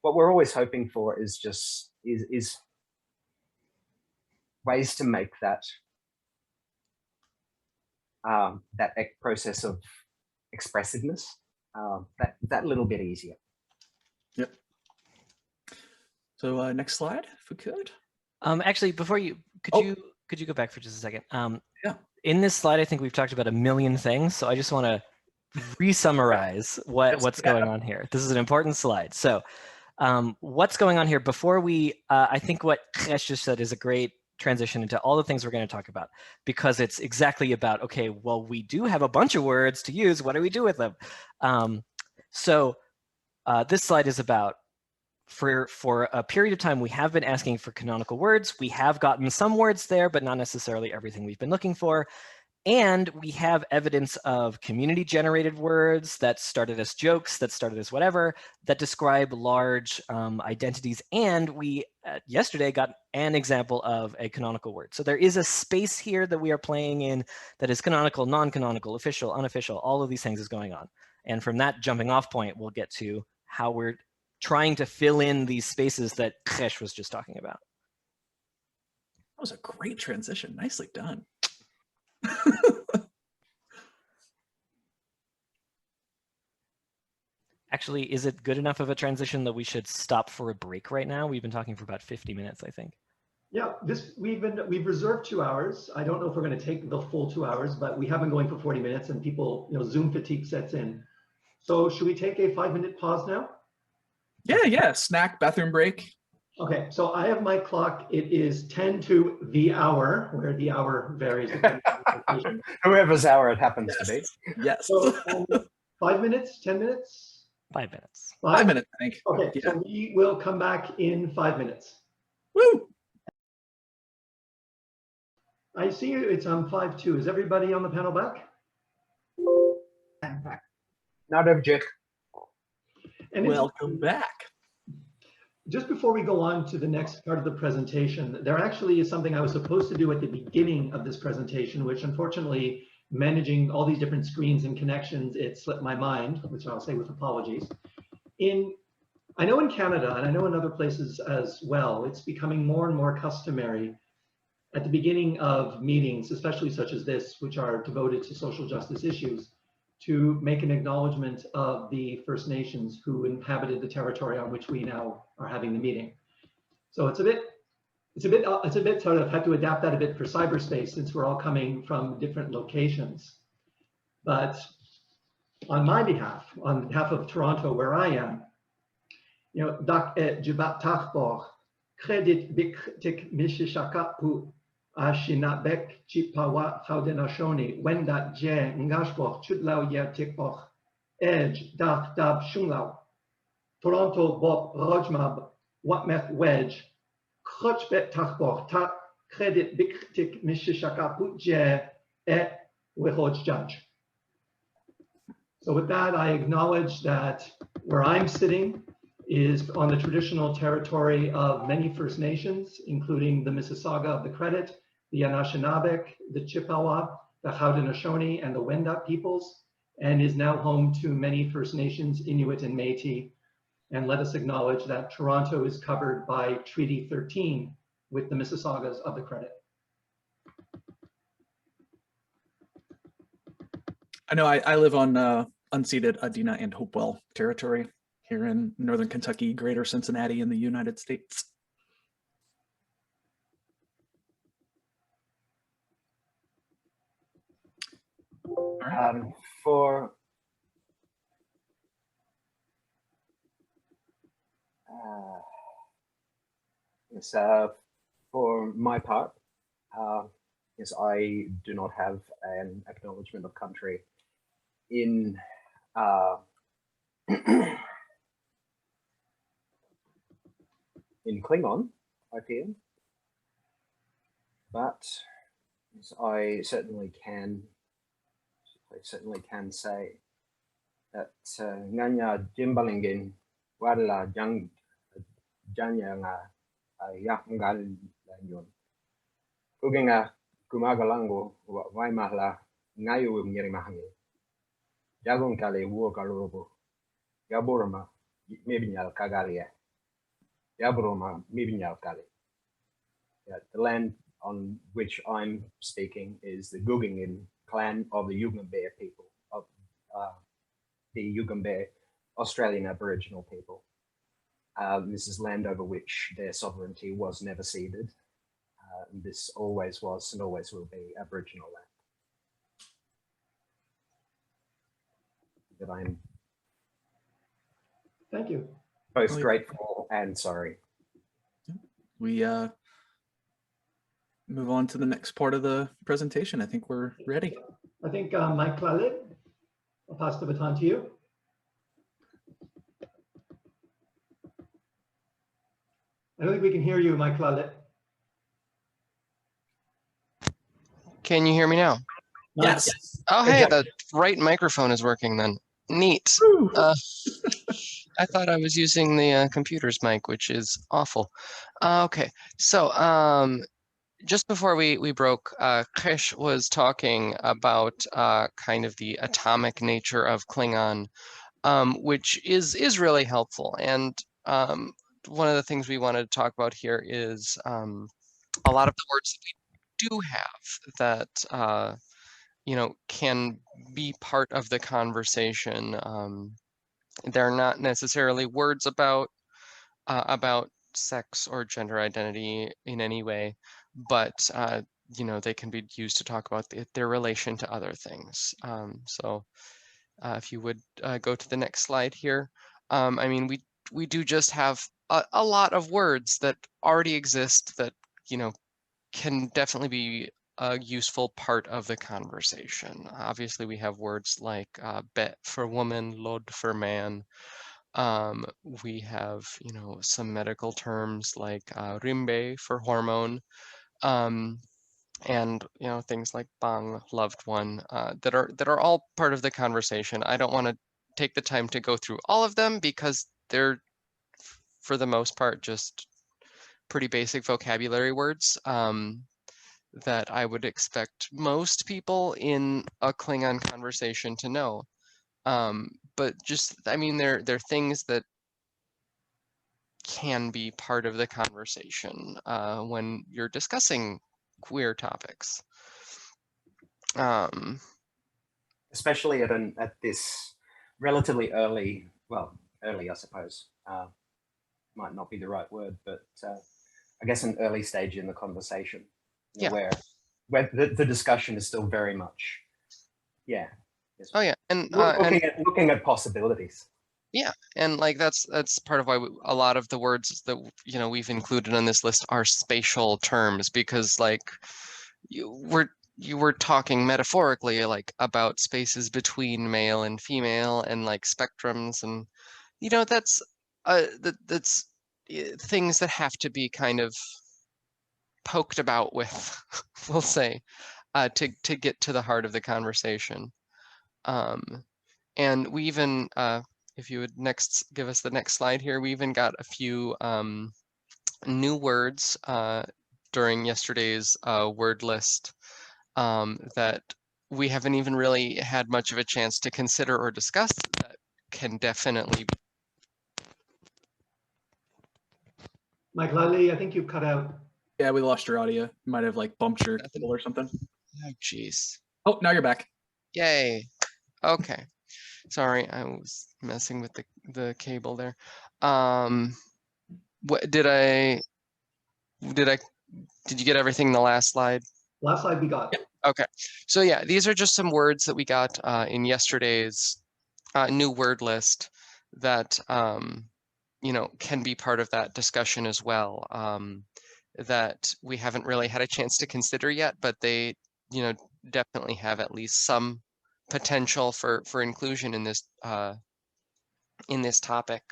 what we're always hoping for, is just is ways to make that process of expressiveness that little bit easier. Yep. So next slide, if we could. Actually, before you could you go back for just a second? Yeah. In this slide, I think we've talked about a million things, so I just want to re-summarize what's going on here. This is an important slide. So what's going on here before we, I think what qep'a just said is a great transition into all the things we're going to talk about, because it's exactly about, okay, well, we do have a bunch of words to use. What do we do with them? So this slide is about, for a period of time, we have been asking for canonical words. We have gotten some words there, but not necessarily everything we've been looking for. And we have evidence of community-generated words that started as jokes, that started as whatever, that describe large identities. And we, yesterday, got an example of a canonical word. So there is a space here that we are playing in that is canonical, non-canonical, official, unofficial. All of these things is going on. And from that jumping off point, we'll get to how we're trying to fill in these spaces that qep'a was just talking about. That was a great transition. Nicely done. Actually, is it good enough of a transition that we should stop for a break right now? We've been talking for about 50 minutes, I think. Yeah, we've reserved 2 hours. I don't know if we're going to take the full 2 hours, but we have been going for 40 minutes, and people, you know, Zoom fatigue sets in. So should we take a 5-minute pause now? Yeah. Snack, bathroom break. Okay, so I have my clock. It is 10 to the hour, where the hour varies. Whoever's hour it happens to be. Yes. So 5 minutes, 10 minutes? 5 minutes. 5 minutes, I think. Okay, Yeah. so we will come back in 5 minutes. Woo! I see it's 5-2. Is everybody on the panel back? I'm back. Not object. And it's- Welcome back. just before we go on to the next part of the presentation, there actually is something I was supposed to do at the beginning of this presentation, which unfortunately, managing all these different screens and connections, it slipped my mind, which I'll say with apologies. I know in Canada, and I know in other places as well, it's becoming more and more customary at the beginning of meetings, especially such as this, which are devoted to social justice issues, to make an acknowledgement of the First Nations who inhabited the territory on which we now are having the meeting. So it's a bit sort of had to adapt that a bit for cyberspace since we're all coming from different locations. But on my behalf, on behalf of Toronto, where I am, you know, dak jibat tachbor, credit bik mishishakapu, Ashinabek chipawa chorghDIch wendat je ngashboch chudlau yer tikboch edge dak dab shunglau Toronto bob rojmab watmeth wedge kroch bet tachboch ta credit biktik mishishakaput je et wehoj judge. So with that, I acknowledge that where I'm sitting is on the traditional territory of many First Nations, including the Mississauga of the Credit, the Anishinaabeg, the Chippewa, the haudenosaunee, and the Wendat peoples, and is now home to many First Nations, Inuit and Métis. And let us acknowledge that Toronto is covered by Treaty 13 with the Mississaugas of the Credit. I know I live on unceded Adena and Hopewell territory here in northern Kentucky, greater Cincinnati in the United States. All right. For my part, yes, I do not have an acknowledgement of country in in Klingon, I feel, but yes, I certainly can say that nganya jimbalingin wala jang janya nga yak ngal lanyon kuginga kumagalango wai mahla ngayo ngiri mahangi jagon kale wo kalobo yaboroma mebinyal kagalia yaboroma mebinyal kale. The land on which I'm speaking is the Gugingin clan of the Yugambeh people, of the Yugambeh Australian Aboriginal people. This is land over which their sovereignty was never ceded. This always was and always will be Aboriginal land. That I'm Thank you. both grateful and sorry. We move on to the next part of the presentation. I think we're ready. I think maytlha'lIy, I'll pass the baton to you. I don't think we can hear you, maytlha'lIy. Can you hear me now? Yes. Oh, hey, the right microphone is working then. Neat. I thought I was using the computer's mic, which is awful. Okay, so just before we broke, Krish was talking about kind of the atomic nature of Klingon, which is really helpful. And one of the things we wanted to talk about here is a lot of the words that we do have that you know, can be part of the conversation. They're not necessarily words about sex or gender identity in any way, but you know, they can be used to talk about their relation to other things. So if you would go to the next slide here. I mean, we do just have a lot of words that already exist that, you know, can definitely be a useful part of the conversation. Obviously, we have words like bet for woman, lod for man. We have, you know, some medical terms like rimbe for hormone. and things like bang, loved one, that are all part of the conversation. I don't want to take the time to go through all of them because they're, for the most part, just pretty basic vocabulary words that I would expect most people in a Klingon conversation to know. But just, I mean, they're things that can be part of the conversation when you're discussing queer topics. Especially at this relatively early, well, early, I suppose, might not be the right word, but I guess an early stage in the conversation, Yeah. where the discussion is still very much, Oh yeah, and looking at possibilities. yeah, and like that's part of why a lot of the words that we've included on this list are spatial terms, because like you were talking metaphorically like about spaces between male and female and like spectrums, and that's things that have to be kind of poked about with, we'll say, to get to the heart of the conversation. And we even, if you would give us the next slide here, we even got a few new words during yesterday's word list that we haven't even really had much of a chance to consider or discuss that can definitely be. maytlha'lIy, I think you cut out. Yeah, we lost your audio. You might have like bumped your Nothing. cable or something. Oh, geez. Oh, now you're back. Yay. Okay. Sorry, I was messing with the cable there. What did you get everything in the last slide? Last slide we got. Okay. So yeah, these are just some words that we got in yesterday's new word list that can be part of that discussion as well, that we haven't really had a chance to consider yet, but they definitely have at least some potential for inclusion in this topic.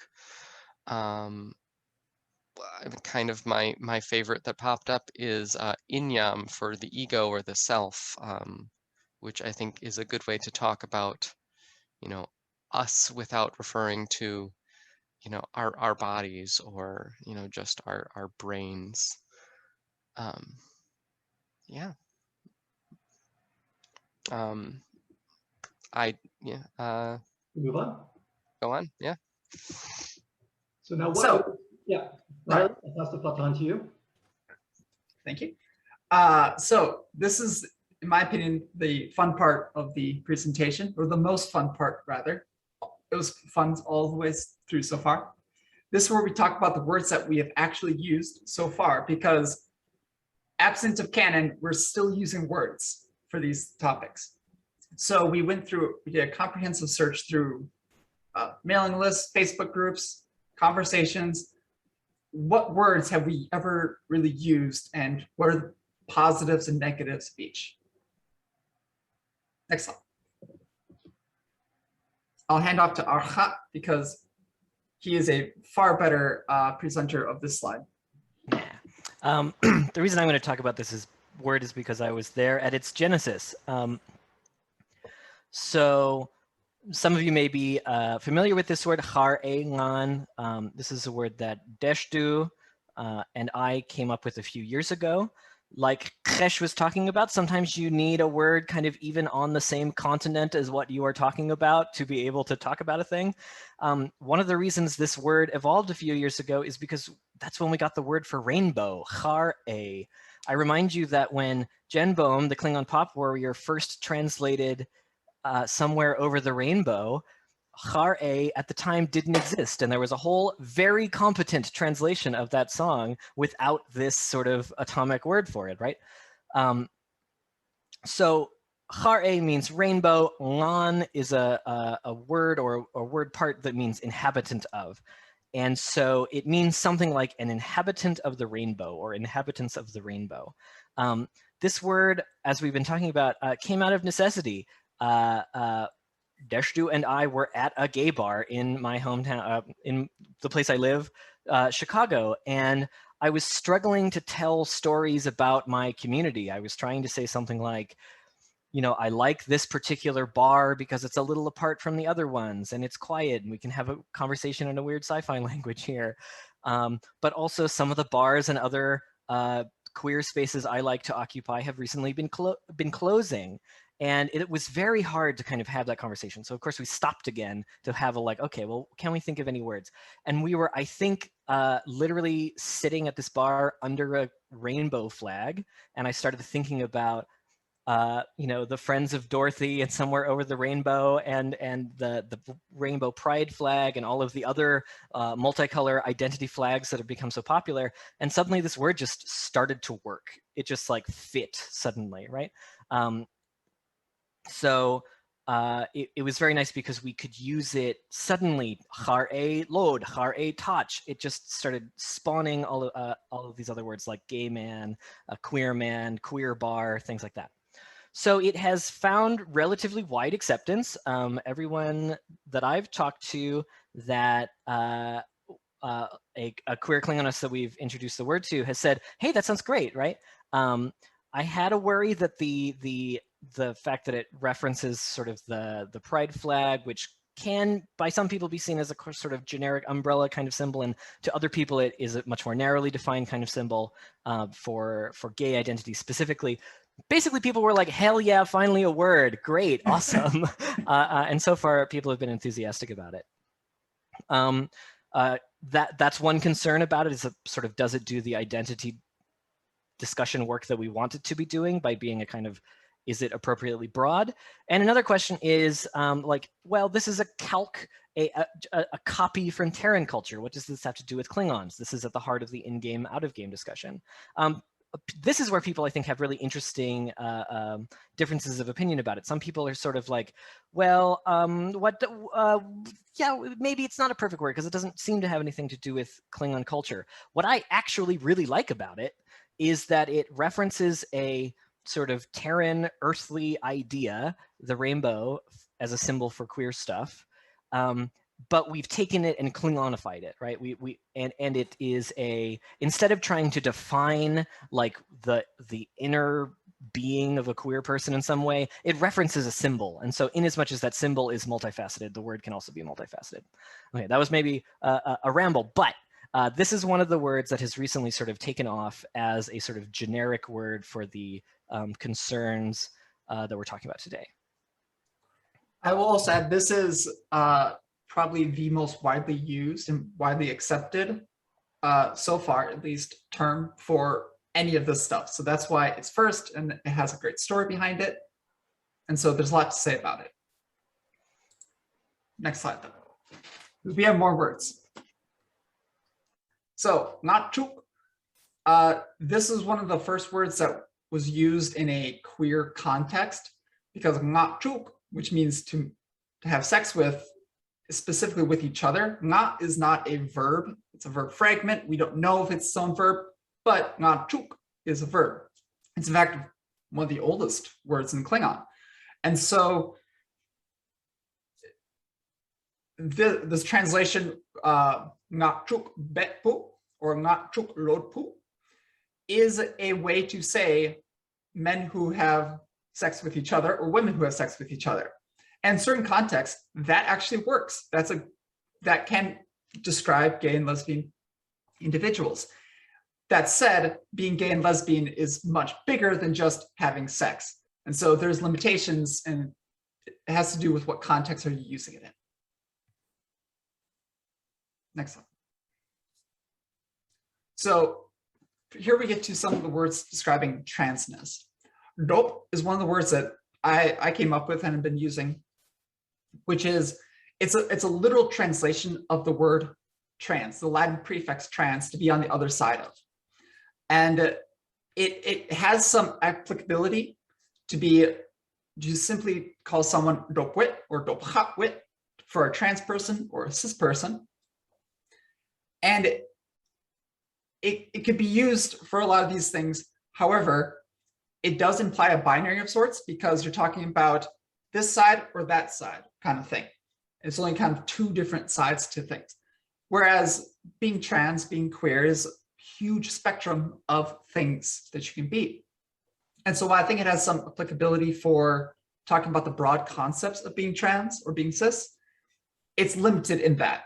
Kind of my favorite that popped up is inyam for the ego or the self, which I think is a good way to talk about us without referring to our bodies or just our brains. Yeah. Move on. Go on. Yeah. So now what? So, yeah, Sorry. Riley, I'll pass the baton to you. Thank you. So this is, in my opinion, the fun part of the presentation, or the most fun part, rather. It was fun all the way through so far. This is where we talk about the words that we have actually used so far, because absent of canon, we're still using words for these topics. So we did a comprehensive search through mailing lists, Facebook groups, conversations. What words have we ever really used, and what are the positives and negatives of each? Next slide. I'll hand off to arHa because he is a far better presenter of this slide. Yeah. The reason I'm going to talk about this word is because I was there at its genesis. So some of you may be familiar with this word, chorghDIch. This is a word that Deshdu and I came up with a few years ago. Like Chesh was talking about, sometimes you need a word kind of even on the same continent as what you are talking about to be able to talk about a thing. One of the reasons this word evolved a few years ago is because that's when we got the word for rainbow, cha'maH. I remind you that when Genbohm, the Klingon pop warrior, first translated Somewhere Over the Rainbow, cha'maH at the time didn't exist, and there was a whole very competent translation of that song without this sort of atomic word for it, right? So cha'maH means rainbow. Ngan is a word or a word part that means inhabitant of. And so it means something like an inhabitant of the rainbow or inhabitants of the rainbow. This word, as we've been talking about, came out of necessity. Deshdu and I were at a gay bar in my hometown, in the place I live, Chicago, and I was struggling to tell stories about my community. I was trying to say something like, you know, I like this particular bar because it's a little apart from the other ones and it's quiet and we can have a conversation in a weird sci-fi language here. But also some of the bars and other queer spaces I like to occupy have recently been closing. And it was very hard to kind of have that conversation. So of course we stopped again to have a like, okay, well, can we think of any words? And we were, I think, literally sitting at this bar under a rainbow flag. And I started thinking about, you know, the Friends of Dorothy and Somewhere Over the Rainbow and the Rainbow Pride flag and all of the other multicolor identity flags that have become so popular. And suddenly this word just started to work. It just like fit suddenly, right? So it was very nice because we could use it suddenly. Cha'maH load, cha'maH touch. It just started spawning all of these other words like gay man, queer bar, things like that. So it has found relatively wide acceptance. Everyone that I've talked to that a queer Klingonist that we've introduced the word to has said, hey, that sounds great, right? I had a worry that the fact that it references sort of the pride flag, which can by some people be seen as a sort of generic umbrella kind of symbol, and to other people it is a much more narrowly defined kind of symbol for gay identity specifically. Basically, people were like, hell yeah, finally a word. Great, awesome. And so far, people have been enthusiastic about it. That's one concern about it is sort of, does it do the identity discussion work that we want it to be doing by being a kind of, is it appropriately broad? And another question is like, well, this is a calc, a copy from Terran culture. What does this have to do with Klingons? This is at the heart of the in-game, out-of-game discussion. This is where people, I think, have really interesting differences of opinion about it. Some people are sort of like, well, yeah, maybe it's not a perfect word because it doesn't seem to have anything to do with Klingon culture. What I actually really like about it is that it references a sort of Terran earthly idea, the rainbow as a symbol for queer stuff. But we've taken it and Klingonified it, right? And it is instead of trying to define like the inner being of a queer person in some way, it references a symbol. And so in as much as that symbol is multifaceted, the word can also be multifaceted. Okay, that was maybe a ramble, but this is one of the words that has recently sort of taken off as a sort of generic word for the concerns that we're talking about today. I will also add, this is probably the most widely used and widely accepted so far, at least, term for any of this stuff. So that's why it's first, and it has a great story behind it. And so there's a lot to say about it. Next slide, though. We have more words. So, nga'chuk. This is one of the first words that was used in a queer context, because nga'chuk, which means to have sex with, specifically with each other. Nga is not a verb. It's a verb fragment. We don't know if it's its own verb, but nga'chuk is a verb. It's in fact one of the oldest words in Klingon. And so this translation, nga'chuk betpu or nga'chuk lodpu, is a way to say men who have sex with each other or women who have sex with each other. And in certain contexts, that actually works. That can describe gay and lesbian individuals. That said, being gay and lesbian is much bigger than just having sex. And so there's limitations, and it has to do with what context are you using it in. Next slide. So here we get to some of the words describing transness. Dop is one of the words that I came up with and have been using, which is, it's a literal translation of the word trans, the Latin prefix trans, to be on the other side of. And it has some applicability to simply call someone dopwit or dopcha'wit for a trans person or a cis person. And it could be used for a lot of these things. However, it does imply a binary of sorts, because you're talking about this side or that side kind of thing. It's only kind of two different sides to things. Whereas being trans, being queer is huge spectrum of things that you can be. And so while I think it has some applicability for talking about the broad concepts of being trans or being cis, it's limited in that.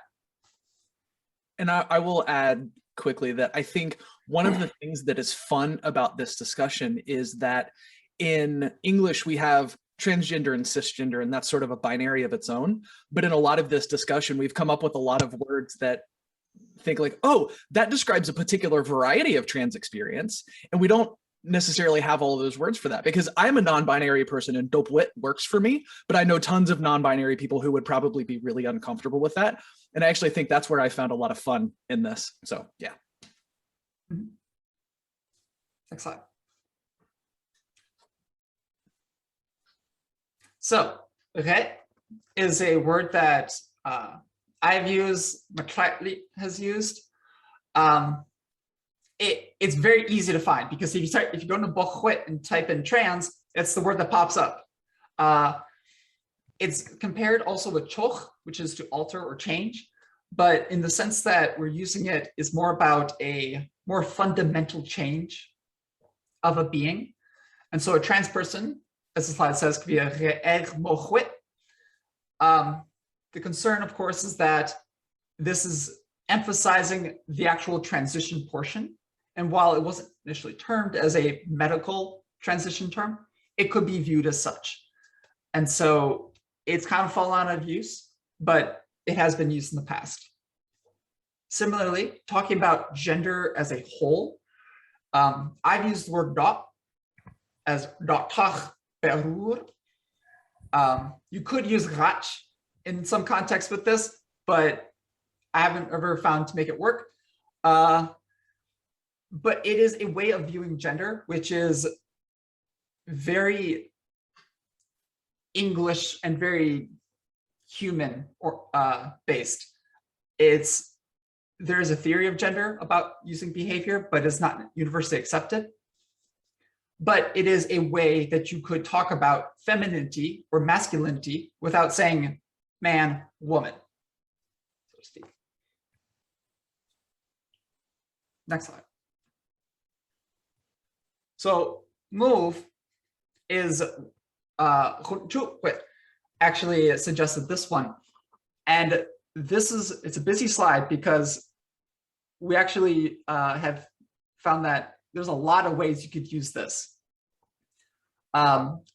And I will add quickly that I think one of the things that is fun about this discussion is that in English, we have transgender and cisgender, and that's sort of a binary of its own. But in a lot of this discussion, we've come up with a lot of words that think like, oh, that describes a particular variety of trans experience. And we don't necessarily have all of those words for that, because I'm a non-binary person and dope wit works for me, but I know tons of non-binary people who would probably be really uncomfortable with that. And I actually think that's where I found a lot of fun in this. So yeah. Next slide. So, okay, is a word that I've used, maytlha'lIy has used. It's very easy to find, because if you go into qep'a and type in trans, it's the word that pops up. It's compared also with chorghDIch, which is to alter or change, but in the sense that we're using it is more about a more fundamental change of a being. And so a trans person, as the slide says, could be a chorghDIch. The concern, of course, is that this is emphasizing the actual transition portion. And while it wasn't initially termed as a medical transition term, it could be viewed as such. And so it's kind of fallen out of use, but it has been used in the past. Similarly, talking about gender as a whole, I've used the word dot as dotach berur. You could use rach in some context with this, but I haven't ever found to make it work. But it is a way of viewing gender, which is very English and very human or based. There is a theory of gender about using behavior, but it's not universally accepted. But it is a way that you could talk about femininity or masculinity without saying man, woman, so to speak. Next slide. So move is actually suggested this one. And it's a busy slide because we actually have found that there's a lot of ways you could use this.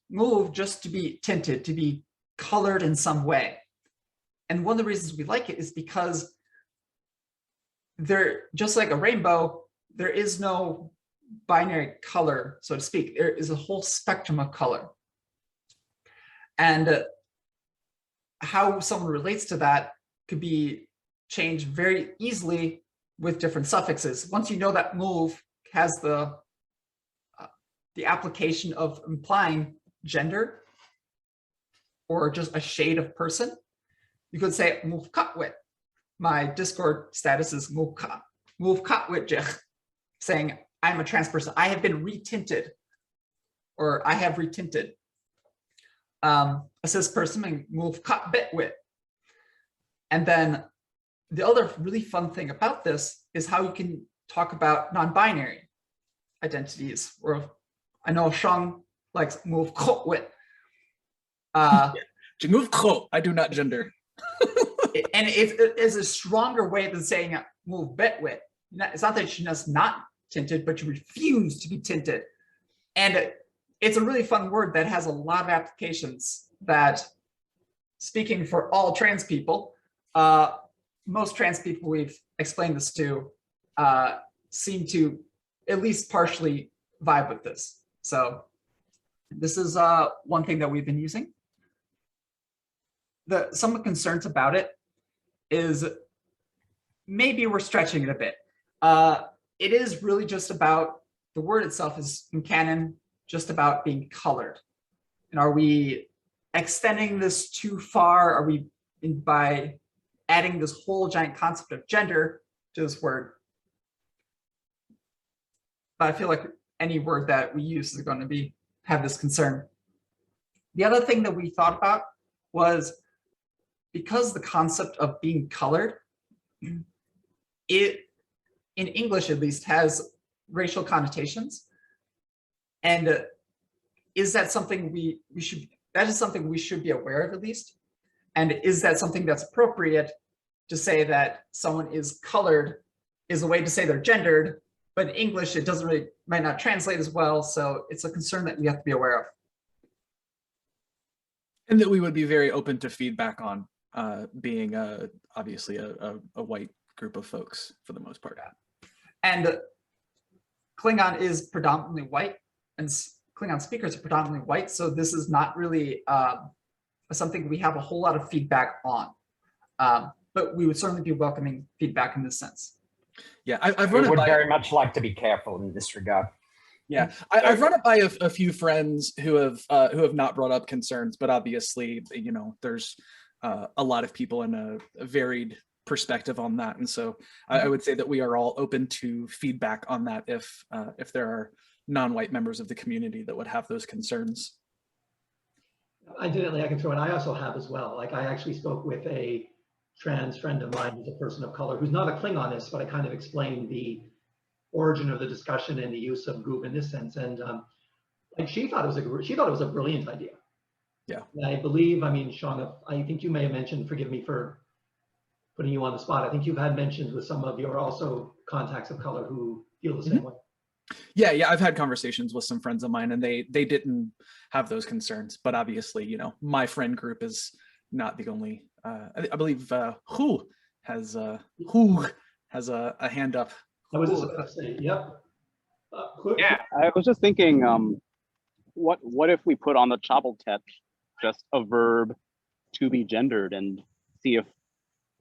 Move just to be tinted, to be colored in some way. And one of the reasons we like it is because just like a rainbow, there is no binary color, so to speak. There is a whole spectrum of color. And how someone relates to that could be changed very easily with different suffixes. Once you know that move has the application of implying gender or just a shade of person, you could say move katwit. My Discord status is move katwit, saying I'm a trans person. I have been retinted, or I have retinted. A cis person, move bitwit. And then the other really fun thing about this is how you can talk about non-binary identities. Or I know Shang likes move wit. Move I do not gender. And it is a stronger way than saying move bitwit. It's not that you're just not tinted, but you refuse to be tinted. And it's a really fun word that has a lot of applications that, speaking for all trans people, most trans people we've explained this to seem to at least partially vibe with this. So this is one thing that we've been using. Some concerns about it is maybe we're stretching it a bit. It is really just about, the word itself is in canon just about being colored. And are we extending this too far? Are we by adding this whole giant concept of gender to this word? But I feel like any word that we use is going to have this concern. The other thing that we thought about was, because the concept of being colored, it in English at least, has racial connotations. And is that something that is something we should be aware of at least? And is that something that's appropriate to say that someone is colored is a way to say they're gendered, but in English, it doesn't really, might not translate as well. So it's a concern that we have to be aware of. And that we would be very open to feedback on, being obviously a white group of folks for the most part. And Klingon is predominantly white, and Klingon speakers are predominantly white. So this is not really something we have a whole lot of feedback on. But we would certainly be welcoming feedback in this sense. Yeah, I've We run it would by. very much like to be careful in this regard. Yeah, I've run it by a few friends who have not brought up concerns, but obviously, you know, there's a lot of people in a varied perspective on that, and so I would say that we are all open to feedback on that if there are non-white members of the community that would have those concerns. Incidentally, I can throw in, I also have as well. Like, I actually spoke with a trans friend of mine who's a person of color who's not a Klingonist, but I kind of explained the origin of the discussion and the use of goob in this sense. And like, she thought it was a brilliant idea. Yeah. And I believe, I mean, Sean, I think you may have mentioned, forgive me for putting you on the spot, I think you've had mentions with some of your also contacts of color who feel the same way. Yeah, I've had conversations with some friends of mine, and they didn't have those concerns. But obviously, you know, my friend group is not the only. I believe who has a hand up. I was just about to say, yep. Yeah, I was just thinking, what if we put on the cha'maH just a verb to be gendered and see if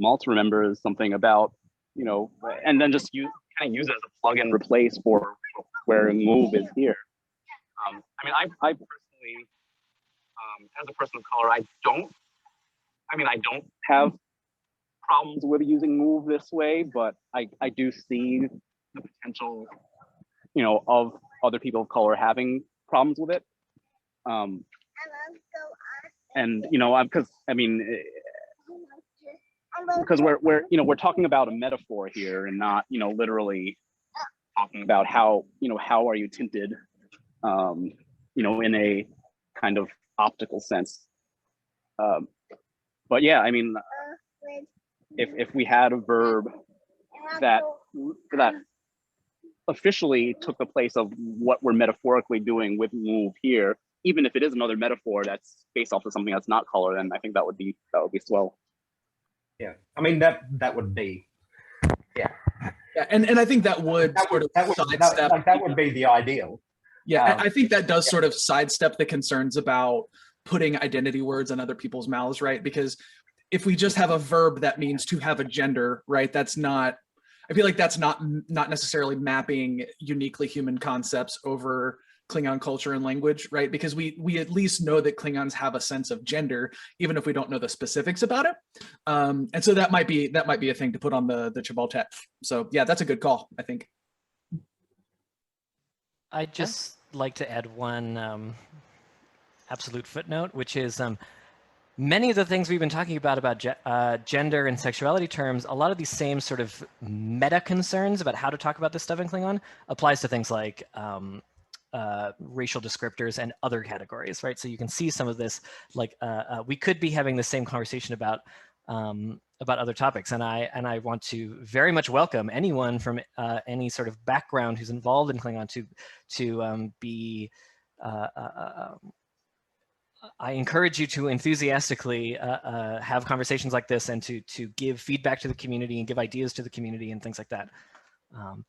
Malt remembers something about, you know, and then just kind of use it as a plug and replace for where move is here. I mean, I personally, as a person of color, I don't have problems with using move this way, but I do see the potential, you know, of other people of color having problems with it. And you know, because we're talking about a metaphor here and not, you know, literally talking about how are you tinted, you know, in a kind of optical sense. But yeah, I mean, if we had a verb that officially took the place of what we're metaphorically doing with move here, even if it is another metaphor that's based off of something that's not color, then I think that would be swell. Yeah, I mean that would be, yeah, and I think that would sidestep. That would be the ideal. Yeah, I think that does sort of sidestep the concerns about putting identity words in other people's mouths, right? Because if we just have a verb that means to have a gender, right, that's not. I feel like that's not necessarily mapping uniquely human concepts over Klingon culture and language, right? Because we at least know that Klingons have a sense of gender, even if we don't know the specifics about it. And so that might be a thing to put on the cha'maH. So yeah, that's a good call, I think. I'd just like to add one absolute footnote, which is many of the things we've been talking about gender and sexuality terms, a lot of these same sort of meta concerns about how to talk about this stuff in Klingon applies to things like racial descriptors and other categories, right? So you can see some of this, like we could be having the same conversation about other topics, and I want to very much welcome anyone from any sort of background who's involved in Klingon to be. I encourage you to enthusiastically have conversations like this and to give feedback to the community and give ideas to the community and things like that.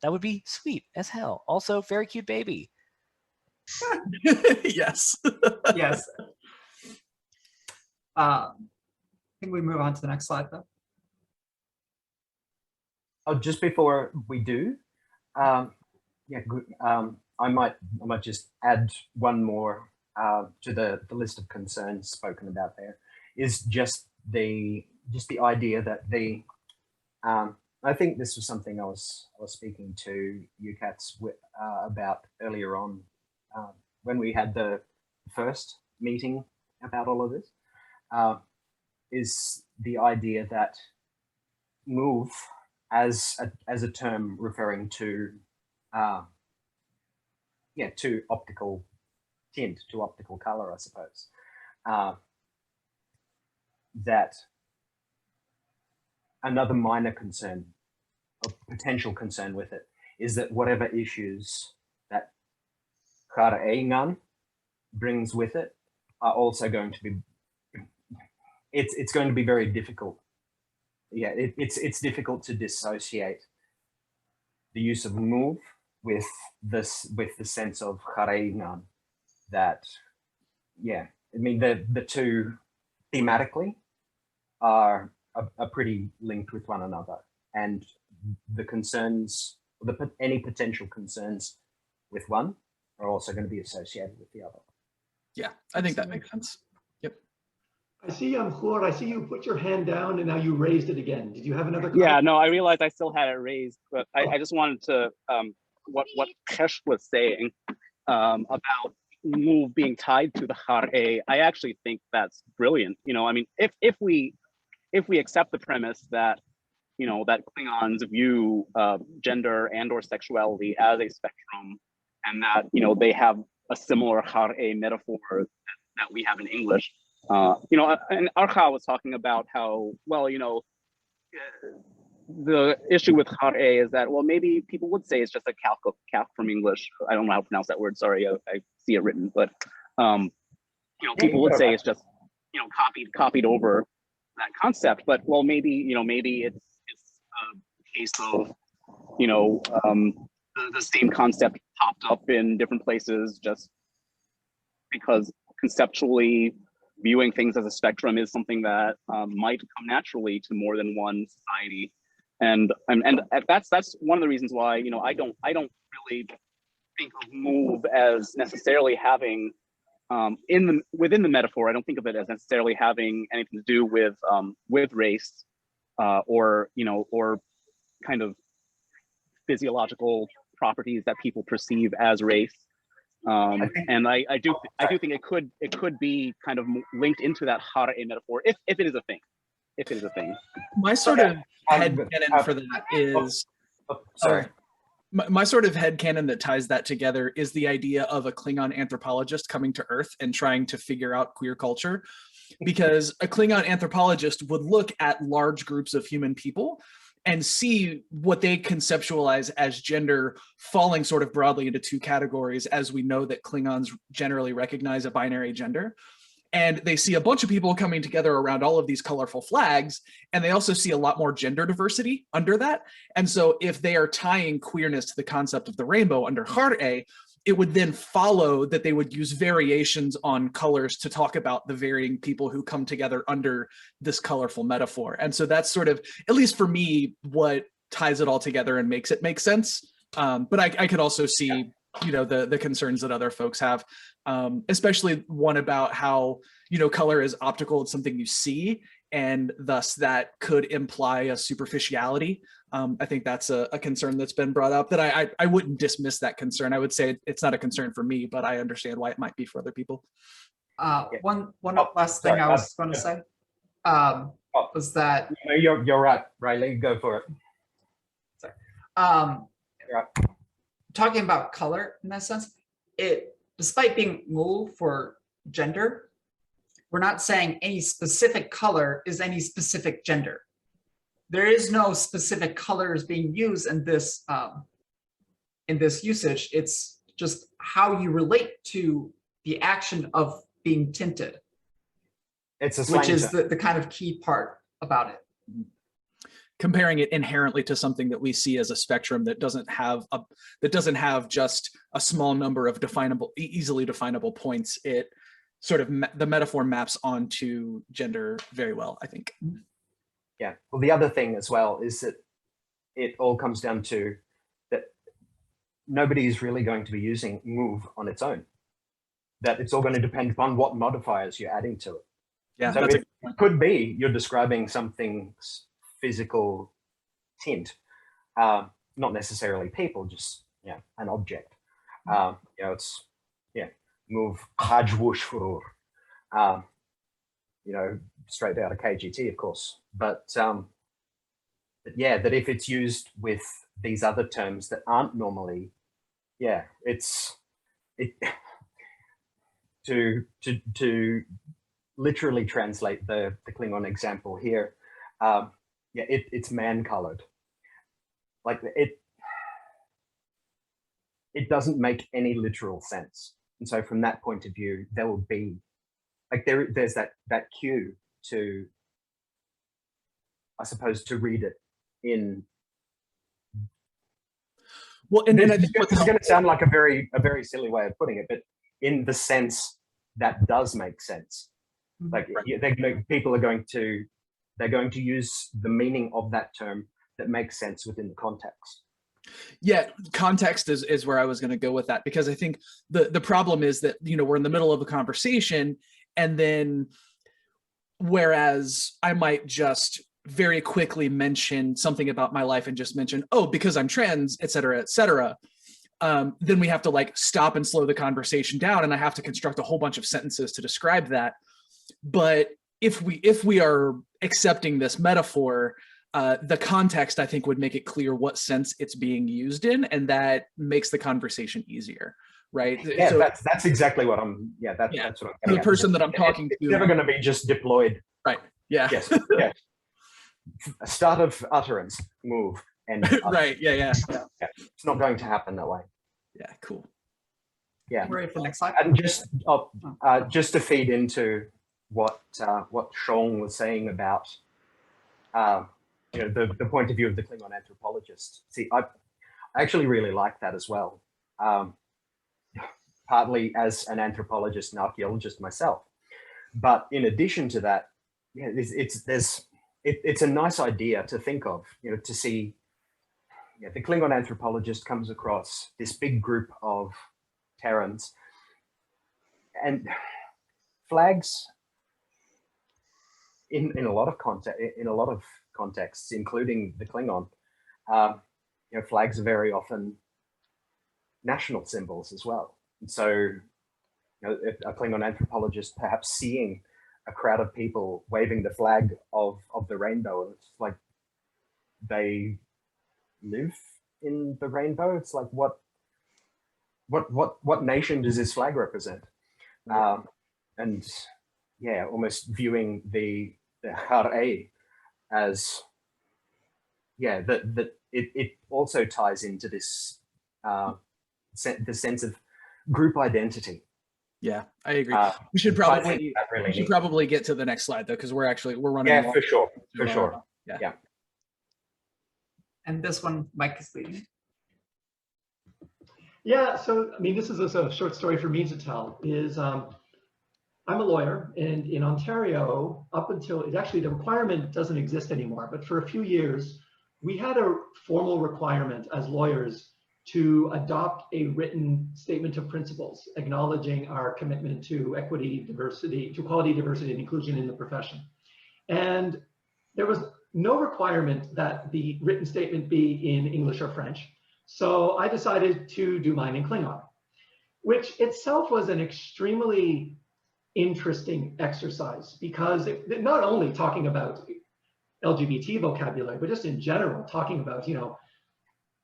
That would be sweet as hell. Also, very cute baby. Yes. Yes. I think we move on to the next slide, though. Oh, just before we do, yeah, good. I might just add one more to the list of concerns spoken about there, is just the idea that I think this was something I was speaking to you cats about earlier on when we had the first meeting about all of this, is the idea that move as a term referring to to optical tint, to optical color, I suppose. That another minor concern, or potential concern with it, is that whatever issues that chorghDIch brings with it are also going to be, it's going to be very difficult. Yeah, it's difficult to dissociate the use of move with the sense of chorghDIch that, yeah, I mean, the two thematically are pretty linked with one another, and the concerns, any potential concerns with one are also going to be associated with the other. Yeah, I think that makes sense. Yep. I see, Hol, I see you put your hand down and now you raised it again. Did you have another comment? Yeah, no, I realized I still had it raised, but I just wanted to, what qep'a was saying about move being tied to the arHa, I actually think that's brilliant. You know, I mean, if we accept the premise that, you know, that Klingons view gender and or sexuality as a spectrum, and that, you know, they have a similar arHa metaphor that we have in English. You know, and arHa was talking about how, well, you know, the issue with arHa is that, well, maybe people would say it's just a calc from English. I don't know how to pronounce that word. Sorry, I see it written, but you know, people would say it's just, you know, copied over that concept. But well, maybe, you know, maybe it's a case of, you know, the same concept popped up in different places just because conceptually viewing things as a spectrum is something that might come naturally to more than one society. And that's one of the reasons why, you know, I don't really think of move as necessarily having within the metaphor. I don't think of it as necessarily having anything to do with race or, you know, or kind of physiological properties that people perceive as race. And I do think it could be kind of linked into that arHa metaphor if it is a thing. If it is a thing. My sort of headcanon for that is, sorry. My sort of headcanon that ties that together is the idea of a Klingon anthropologist coming to Earth and trying to figure out queer culture. Because a Klingon anthropologist would look at large groups of human people and see what they conceptualize as gender falling sort of broadly into two categories, as we know that Klingons generally recognize a binary gender. And they see a bunch of people coming together around all of these colorful flags, and they also see a lot more gender diversity under that. And so if they are tying queerness to the concept of the rainbow under arHa, it would then follow that they would use variations on colors to talk about the varying people who come together under this colorful metaphor. And so that's sort of, at least for me, what ties it all together and makes it make sense. But I could also see, you know, the concerns that other folks have, especially one about how, you know, color is optical, it's something you see, and thus that could imply a superficiality. I think that's a concern that's been brought up that I wouldn't dismiss that concern. I would say it's not a concern for me, but I understand why it might be for other people. One last thing I was going to say was that You're right, Riley, go for it. Sorry. Talking about color in that sense, despite being move for gender, we're not saying any specific color is any specific gender. There is no specific colors being used in this usage. It's just how you relate to the action of being tinted, which is the kind of key part about it. Comparing it inherently to something that we see as a spectrum that doesn't have just a small number of easily definable points. It sort of the metaphor maps onto gender very well, I think. Yeah. Well, the other thing as well is that it all comes down to that nobody is really going to be using move on its own. That it's all going to depend upon what modifiers you're adding to it. Yeah. So it could be you're describing something's physical tint, not necessarily people, just an object. You know, it's move qep'a, you know, straight out of qGT, of course. But yeah, that if it's used with these other terms that aren't normally, yeah, to literally translate the Klingon example here, yeah, it's man-colored. Like it doesn't make any literal sense. And so from that point of view, there will be, like there's that cue to, I suppose, to read it in. Well, and I think it's going to sound like a very silly way of putting it, but in the sense that does make sense. Like people are going to, they're going to use the meaning of that term that makes sense within the context. Yeah, context is where I was going to go with that, because I think the problem is that, you know, we're in the middle of a conversation, and then whereas I might just very quickly mention something about my life and just mention, oh, because I'm trans, et cetera, then we have to like stop and slow the conversation down, and I have to construct a whole bunch of sentences to describe that. But if we are accepting this metaphor, the context, I think, would make it clear what sense it's being used in, and that makes the conversation easier, right? Yeah, so, that's exactly what I'm. Yeah, that's what I'm. The person that I'm talking to. It's never going to be just deployed. Right. Yeah. Yes. Yeah. A start of utterance, move, and right. Yeah. It's not going to happen that way. Yeah. Cool. Yeah. We're ready for the next slide. And just to feed into what Sean was saying about you know, the point of view of the Klingon anthropologist. See, I actually really like that as well. Partly as an anthropologist and archaeologist myself, but in addition to that, yeah, it's a nice idea to think of, you know, to see, yeah, the Klingon anthropologist comes across this big group of Terrans, and flags in a lot of contexts, including the Klingon, you know, flags are very often national symbols as well. And so, you know, a Klingon anthropologist perhaps seeing a crowd of people waving the flag of the rainbow, it's like they live in the rainbow. It's like what nation does this flag represent? And yeah, almost viewing the arHa as, yeah, that it also ties into this the sense of group identity. Yeah, I agree. We should probably get to the next slide though, because we're running. Yeah, for sure. Yeah. And this one, Mike is leading. Yeah, so I mean, this is a short story for me to tell. Is I'm a lawyer, and in Ontario, up until actually the requirement doesn't exist anymore, but for a few years, we had a formal requirement as lawyers to adopt a written statement of principles acknowledging our commitment to equity, diversity, to equality, diversity, and inclusion in the profession. And there was no requirement that the written statement be in English or French. So I decided to do mine in Klingon, which itself was an extremely interesting exercise, because it not only talking about LGBT vocabulary, but just in general, talking about, you know,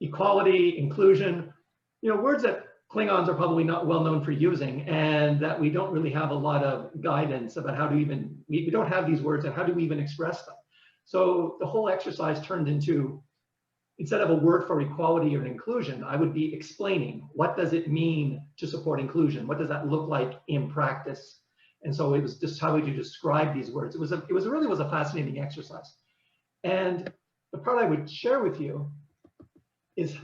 equality, inclusion, you know, words that Klingons are probably not well known for using, and that we don't really have a lot of guidance about how to even, we don't have these words, and how do we even express them? So the whole exercise turned into, instead of a word for equality or inclusion, I would be explaining, what does it mean to support inclusion? What does that look like in practice? And so it was just, how would you describe these words? It really was a fascinating exercise. And the part I would share with you is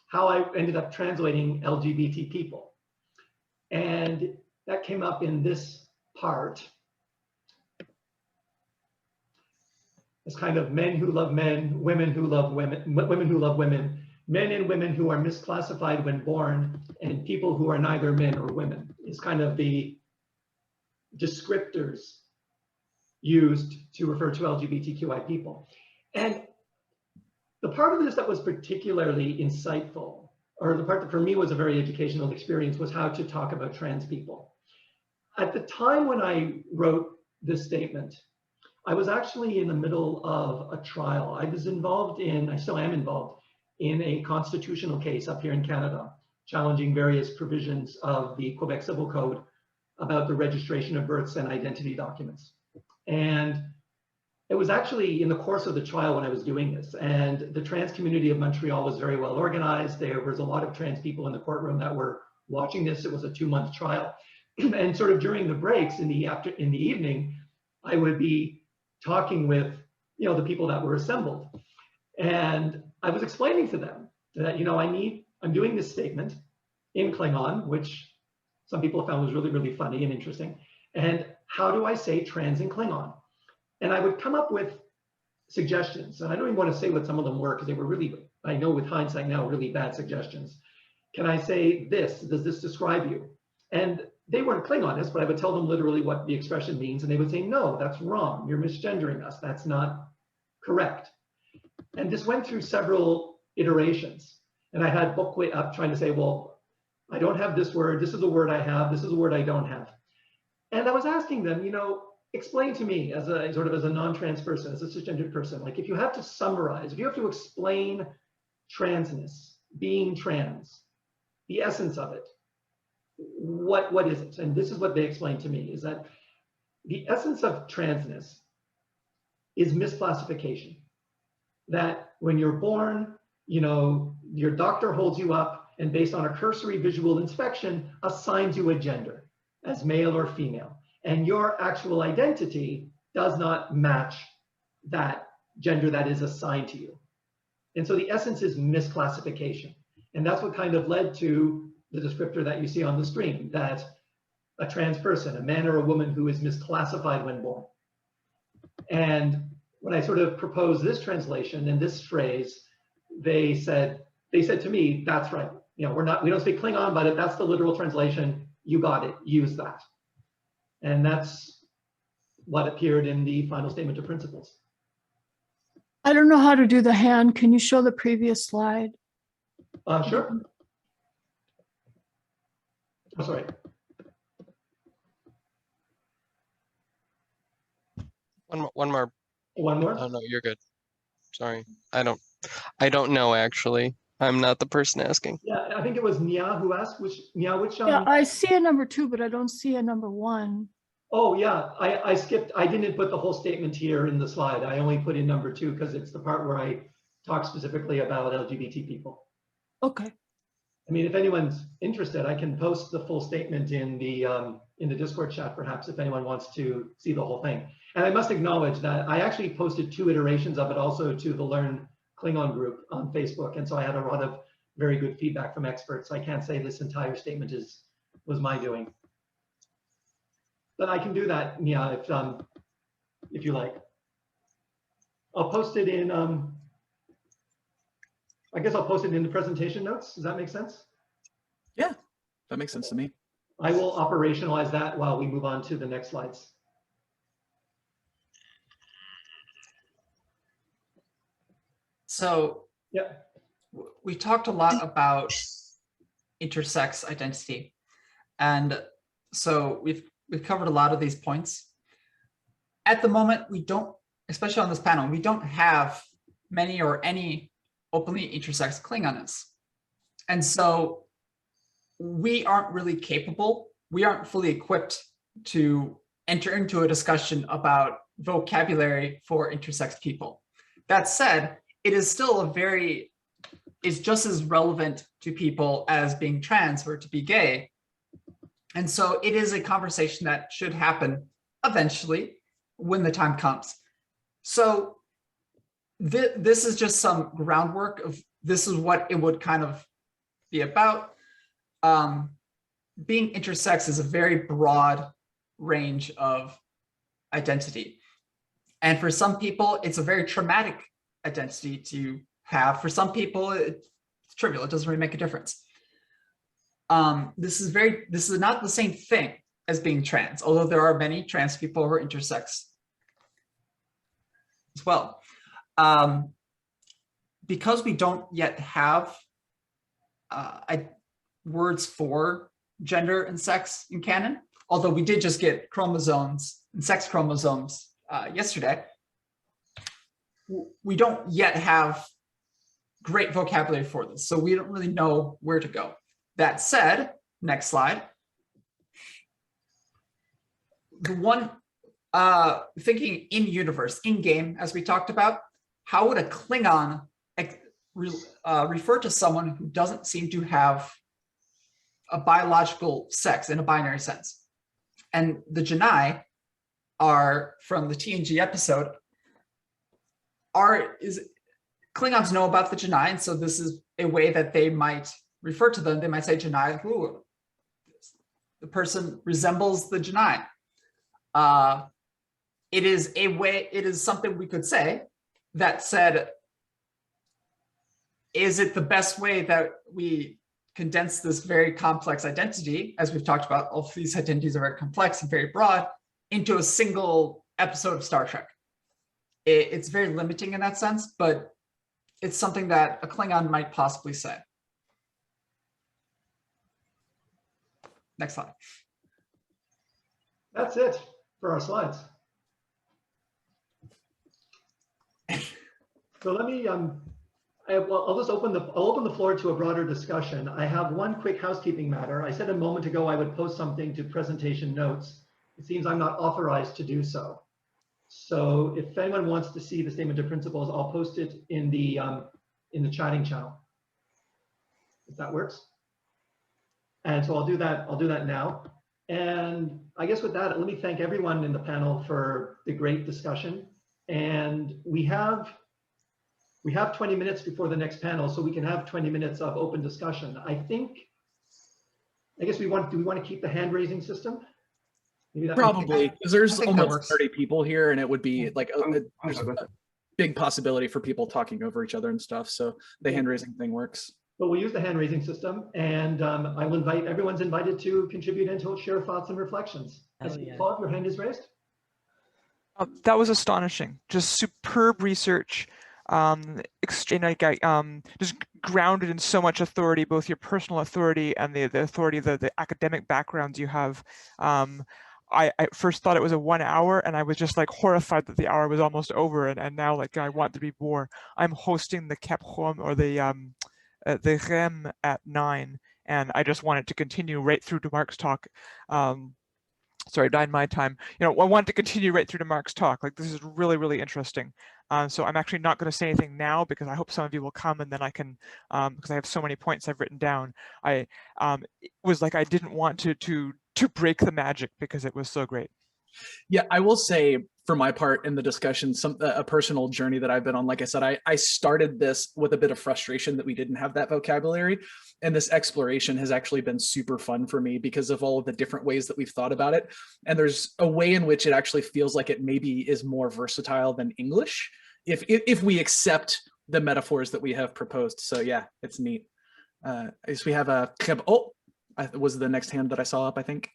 how I ended up translating LGBT people. And that came up in this part. It's kind of men who love men, women who love women, women who love women, men and women who are misclassified when born, and people who are neither men or women. It's kind of the descriptors used to refer to LGBTQI people. And the part of this that was particularly insightful, or the part that for me was a very educational experience, was how to talk about trans people. At the time when I wrote this statement, I was actually in the middle of a trial. I was involved in, I still am involved in a constitutional case up here in Canada, challenging various provisions of the Quebec Civil Code about the registration of births and identity documents. And it was actually in the course of the trial when I was doing this, and the trans community of Montreal was very well organized. There was a lot of trans people in the courtroom that were watching this. It was a 2-month trial. And sort of during the breaks in the evening, I would be talking with, the people that were assembled. And I was explaining to them that, I'm doing this statement in Klingon, which some people found was really, really funny and interesting. And how do I say trans in Klingon? And I would come up with suggestions. And I don't even want to say what some of them were, because they were really, I know with hindsight now, really bad suggestions. Can I say this? Does this describe you? And they weren't Klingonists, but I would tell them literally what the expression means. And they would say, no, that's wrong. You're misgendering us. That's not correct. And this went through several iterations. And I had Bokwe up trying to say, well, I don't have this word. This is a word I have. This is a word I don't have. And I was asking them, explain to me as a sort of as a non-trans person, as a cisgendered person, like if you have to summarize, if you have to explain transness, being trans, the essence of it, what is it? And this is what they explained to me, is that the essence of transness is misclassification. That when you're born, your doctor holds you up and based on a cursory visual inspection, assigns you a gender as male or female. And your actual identity does not match that gender that is assigned to you. And so the essence is misclassification. And that's what kind of led to the descriptor that you see on the screen, that a trans person, a man or a woman who is misclassified when born. And when I sort of proposed this translation and this phrase, they said to me, that's right. We don't speak Klingon, but if that's the literal translation, you got it, use that. And that's what appeared in the final statement of principles. I don't know how to do the hand. Can you show the previous slide? Sure. Oh, sorry. One more. One more? Oh no, you're good. Sorry. I don't know actually. I'm not the person asking. Yeah, I think it was Nia who asked which. Yeah, I see a number 2, but I don't see a number 1. Oh yeah, I skipped. I didn't put the whole statement here in the slide. I only put in number 2 because it's the part where I talk specifically about LGBT people. Okay. I mean, if anyone's interested, I can post the full statement in the Discord chat, perhaps, if anyone wants to see the whole thing. And I must acknowledge that I actually posted 2 iterations of it also to the Learn Klingon group on Facebook. And so I had a lot of very good feedback from experts. I can't say this entire statement was my doing. But I can do that, Nia, if you like. I'll post it in, I guess I'll post it in the presentation notes. Does that make sense? Yeah, that makes sense to me. I will operationalize that while we move on to the next slides. So yeah, we talked a lot about intersex identity. And so we've covered a lot of these points. At the moment, we don't, especially on this panel, we don't have many or any openly intersex Klingonists. And so we aren't really capable, we aren't fully equipped to enter into a discussion about vocabulary for intersex people. That said, it is still it's just as relevant to people as being trans or to be gay. And so it is a conversation that should happen eventually when the time comes. So this is just some groundwork of this is what it would kind of be about. Being intersex is a very broad range of identity. And for some people, it's a very traumatic identity to have. For some people, it's trivial. It doesn't really make a difference. This is not the same thing as being trans, although there are many trans people who are intersex as well. Because we don't yet have words for gender and sex in canon, although we did just get chromosomes and sex chromosomes yesterday, we don't yet have great vocabulary for this, so we don't really know where to go. That said, next slide. The one thinking in universe, in game, as we talked about, how would a Klingon refer to someone who doesn't seem to have a biological sex in a binary sense? And the cha'maH are, from the TNG episode, Klingons know about the cha'maH, and so this is a way that they might refer to them. They might say cha'maH, ooh, the person resembles the cha'maH. It is something we could say. That said, is it the best way that we condense this very complex identity, as we've talked about, all of these identities are very complex and very broad, into a single episode of Star Trek? It's very limiting in that sense, but it's something that a Klingon might possibly say. Next slide. That's it for our slides. So let me, I'll open the floor to a broader discussion. I have one quick housekeeping matter. I said a moment ago I would post something to presentation notes. It seems I'm not authorized to do so. So if anyone wants to see the statement of principles, I'll post it in the chatting channel, if that works. And so I'll do that now. And I guess with that, let me thank everyone in the panel for the great discussion. And we have 20 minutes before the next panel, so we can have 20 minutes of open discussion. I guess do we want to keep the hand raising system? Maybe that Probably, because there's almost works. 30 people here, and it would be like there's a big possibility for people talking over each other and stuff. So the hand raising thing works. But we'll use the hand raising system, and I will invite, everyone's invited to contribute and to share thoughts and reflections. I see, Claude, your hand is raised. That was astonishing. Just superb research. Just grounded in so much authority, both your personal authority and the authority, the academic backgrounds you have. I first thought it was a 1 hour, and I was just like horrified that the hour was almost over, and now like I want to be more. I'm hosting the qep'a or the REM at 9, and I just want it to continue right through to Mark's talk. Sorry, 9 my time. I want to continue right through to Mark's talk. Like, this is really, really interesting. So I'm actually not going to say anything now, because I hope some of you will come, and then I can, because I have so many points I've written down. It was like I didn't want to break the magic, because it was so great. Yeah, I will say, for my part in the discussion, a personal journey that I've been on. Like I said, I started this with a bit of frustration that we didn't have that vocabulary, and this exploration has actually been super fun for me because of all of the different ways that we've thought about it. And there's a way in which it actually feels like it maybe is more versatile than English, if we accept the metaphors that we have proposed. So yeah, it's neat. I guess we have a was the next hand that I saw up, I think.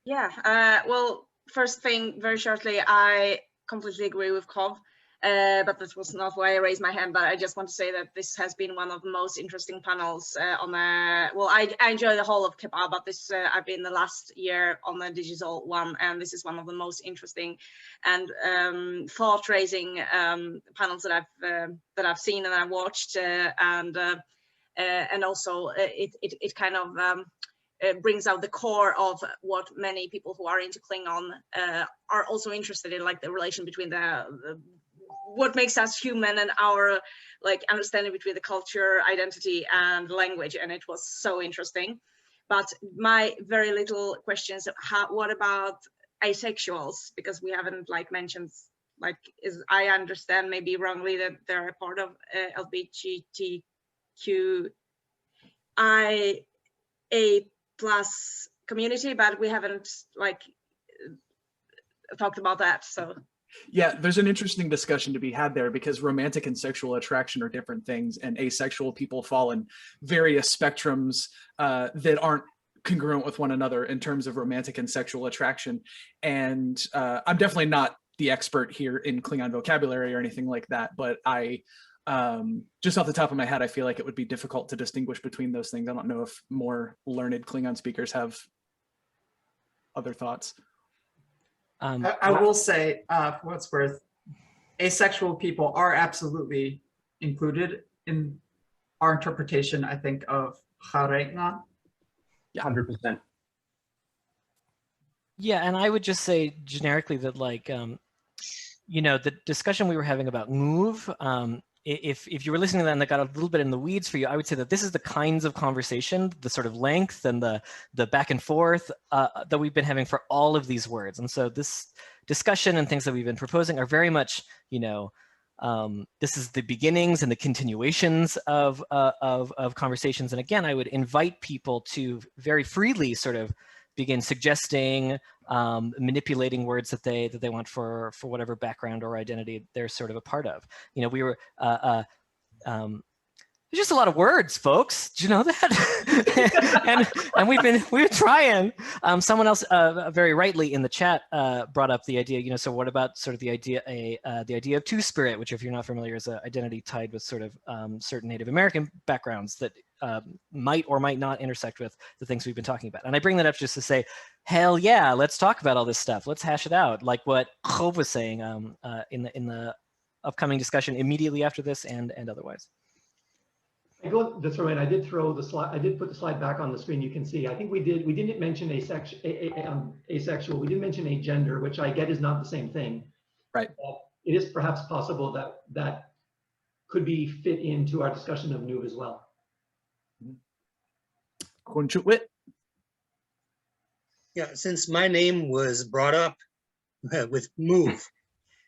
Yeah, well, first thing, very shortly, I completely agree with Kov, but that was not why I raised my hand, but I just want to say that this has been one of the most interesting panels well, I enjoy the whole of qep'a, but this, I've been the last year on the digital one, and this is one of the most interesting and thought-raising panels that I've seen and I've watched, and also it kind of brings out the core of what many people who are into Klingon are also interested in, like the relation between what makes us human and our like understanding between the culture, identity, and language. And it was so interesting. But my very little questions: what about asexuals? Because we haven't like mentioned, like, I understand maybe wrongly that they're a part of LGBTQI plus community, but we haven't like talked about that. So yeah, there's an interesting discussion to be had there, because romantic and sexual attraction are different things, and asexual people fall in various spectrums that aren't congruent with one another in terms of romantic and sexual attraction. And I'm definitely not the expert here in Klingon vocabulary or anything like that, but I just off the top of my head, I feel like it would be difficult to distinguish between those things. I don't know if more learned Klingon speakers have other thoughts. I will say, for what it's worth, asexual people are absolutely included in our interpretation, I think, of chorghDIch. 100%. Yeah, and I would just say generically that, like, you know, the discussion we were having about move, if you were listening to that and that got a little bit in the weeds for you, I would say that this is the kinds of conversation, the sort of length and the back and forth that we've been having for all of these words. And so this discussion and things that we've been proposing are very much, you know, this is the beginnings and the continuations of conversations. And again, I would invite people to very freely sort of begin suggesting, manipulating words that they want for whatever background or identity they're sort of a part of. You know, we were there's just a lot of words, folks. Do you know that? and we've trying. Someone else very rightly in the chat brought up the idea. You know, so what about sort of the idea of two-spirit, which, if you're not familiar, is an identity tied with sort of certain Native American backgrounds that might or might not intersect with the things we've been talking about. And I bring that up just to say, hell yeah, let's talk about all this stuff. Let's hash it out, like what Chov was saying in the upcoming discussion immediately after this and otherwise. That's right. I did throw the slide. I did put the slide back on the screen. You can see. I think we didn't mention asexual. We did mention agender, which I get is not the same thing. Right. It is perhaps possible that could be fit into our discussion of Nuve as well. Yeah, since my name was brought up with move,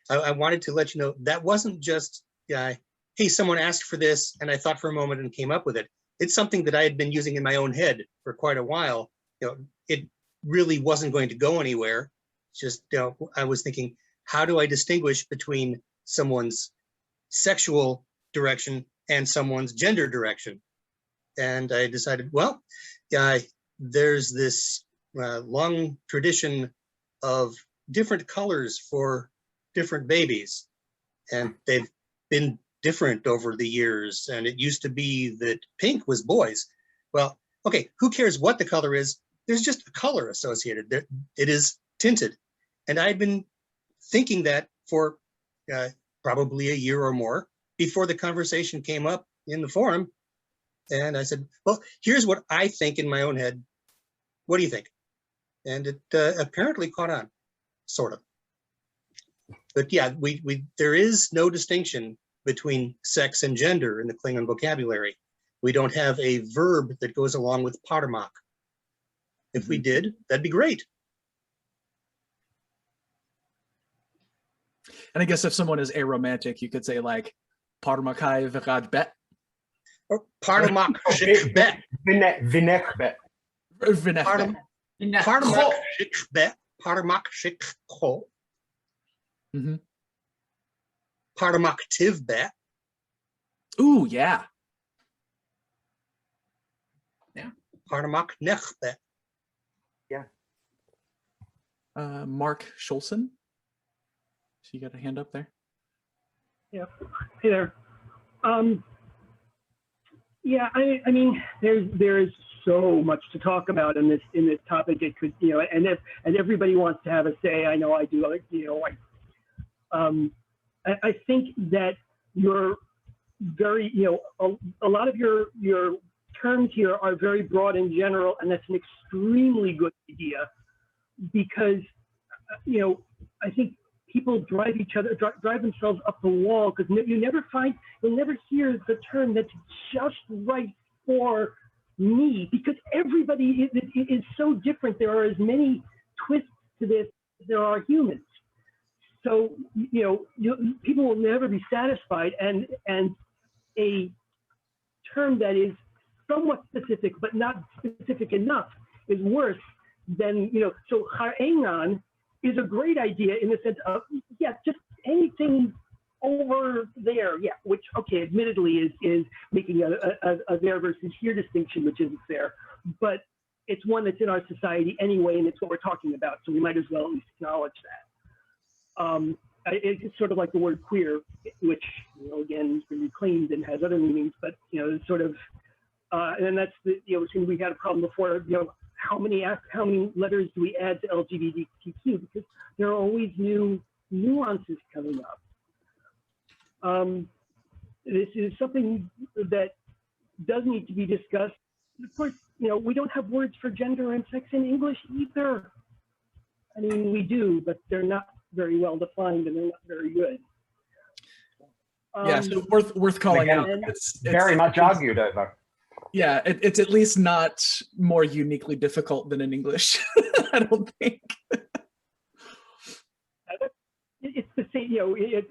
I wanted to let you know that wasn't just, hey, someone asked for this and I thought for a moment and came up with it. It's something that I had been using in my own head for quite a while. You know, it really wasn't going to go anywhere. Just, I was thinking, how do I distinguish between someone's sexual direction and someone's gender direction? And I decided, well, there's this long tradition of different colors for different babies, and they've been different over the years. And it used to be that pink was boys. Well, okay, who cares what the color is? There's just a color associated. It is tinted. And I'd been thinking that for probably a year or more before the conversation came up in the forum. And I said, well, here's what I think in my own head. What do you think? And it apparently caught on, sort of. But yeah, there is no distinction between sex and gender in the Klingon vocabulary. We don't have a verb that goes along with cha'maH. If we did, that'd be great. And I guess if someone is aromantic, you could say like parmakai v'chad bet. Or parmakai shik bet. Vinek bet. Parmakai shik bet. Parmakai shik cho. Parmakai tiv bet. Ooh, yeah. Yeah. Parmakai nech bet. Yeah. Mark Scholson. So you got a hand up there? Yeah. Hey there. Yeah, I mean, there is so much to talk about in this topic. It could, and everybody wants to have a say. I know I do. I think that you're very, a lot of your terms here are very broad and general, and that's an extremely good idea because, I think people drive themselves up the wall because you'll never hear the term that's just right for me because everybody is so different. There are as many twists to this as there are humans. So, people will never be satisfied, and a term that is somewhat specific but not specific enough is worse than, so chorghDIch is a great idea in the sense of, yeah, just anything over there, yeah, which, okay, admittedly is making a there versus here distinction, which isn't fair, but it's one that's in our society anyway, and it's what we're talking about, so we might as well at least acknowledge that. It's sort of like the word queer, which, again, has been reclaimed and has other meanings, but, it's sort of, and that's we had a problem before, how many letters do we add to LGBTQ? Because there are always new nuances coming up. This is something that does need to be discussed. Of course, we don't have words for gender and sex in English either. I mean, we do, but they're not very well defined and they're not very good. Yeah, so worth calling out. It's very much argued over. Yeah, it's at least not more uniquely difficult than in English. I don't think. It's the same,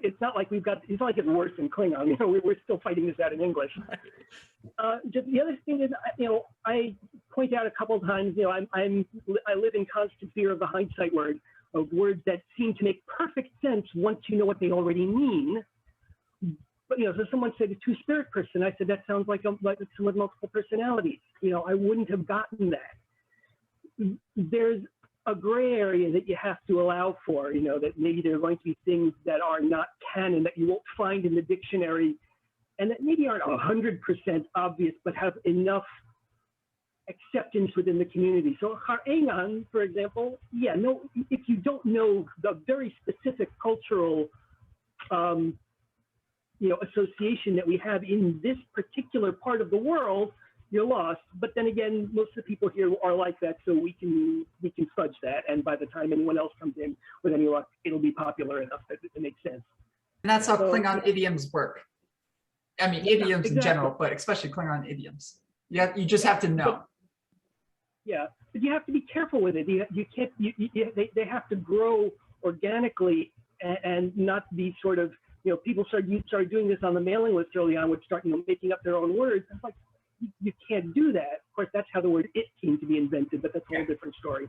it's not like it's not like it's worse in Klingon. We're still fighting this out in English. Just the other thing is, I point out a couple of times, I live in constant fear of the hindsight word, of words that seem to make perfect sense once you know what they already mean. But so someone said a two-spirit person. I said that sounds like someone with multiple personalities. I wouldn't have gotten that. There's a gray area that you have to allow for. That maybe there are going to be things that are not canon that you won't find in the dictionary, and that maybe aren't 100% obvious, but have enough acceptance within the community. So chorghDIch, for example, if you don't know the very specific cultural association that we have in this particular part of the world, you're lost. But then again, most of the people here are like that, so we can fudge that. And by the time anyone else comes in with any luck, it'll be popular enough that it makes sense. And that's how Klingon idioms work. I mean, idioms in general, but especially Klingon idioms. You just have to know. But you have to be careful with it. You can't. They have to grow organically and not be sort of. People started doing this on the mailing list early on, would start making up their own words. It's like you can't do that. Of course, that's how the word "it" came to be invented, but that's a whole different story.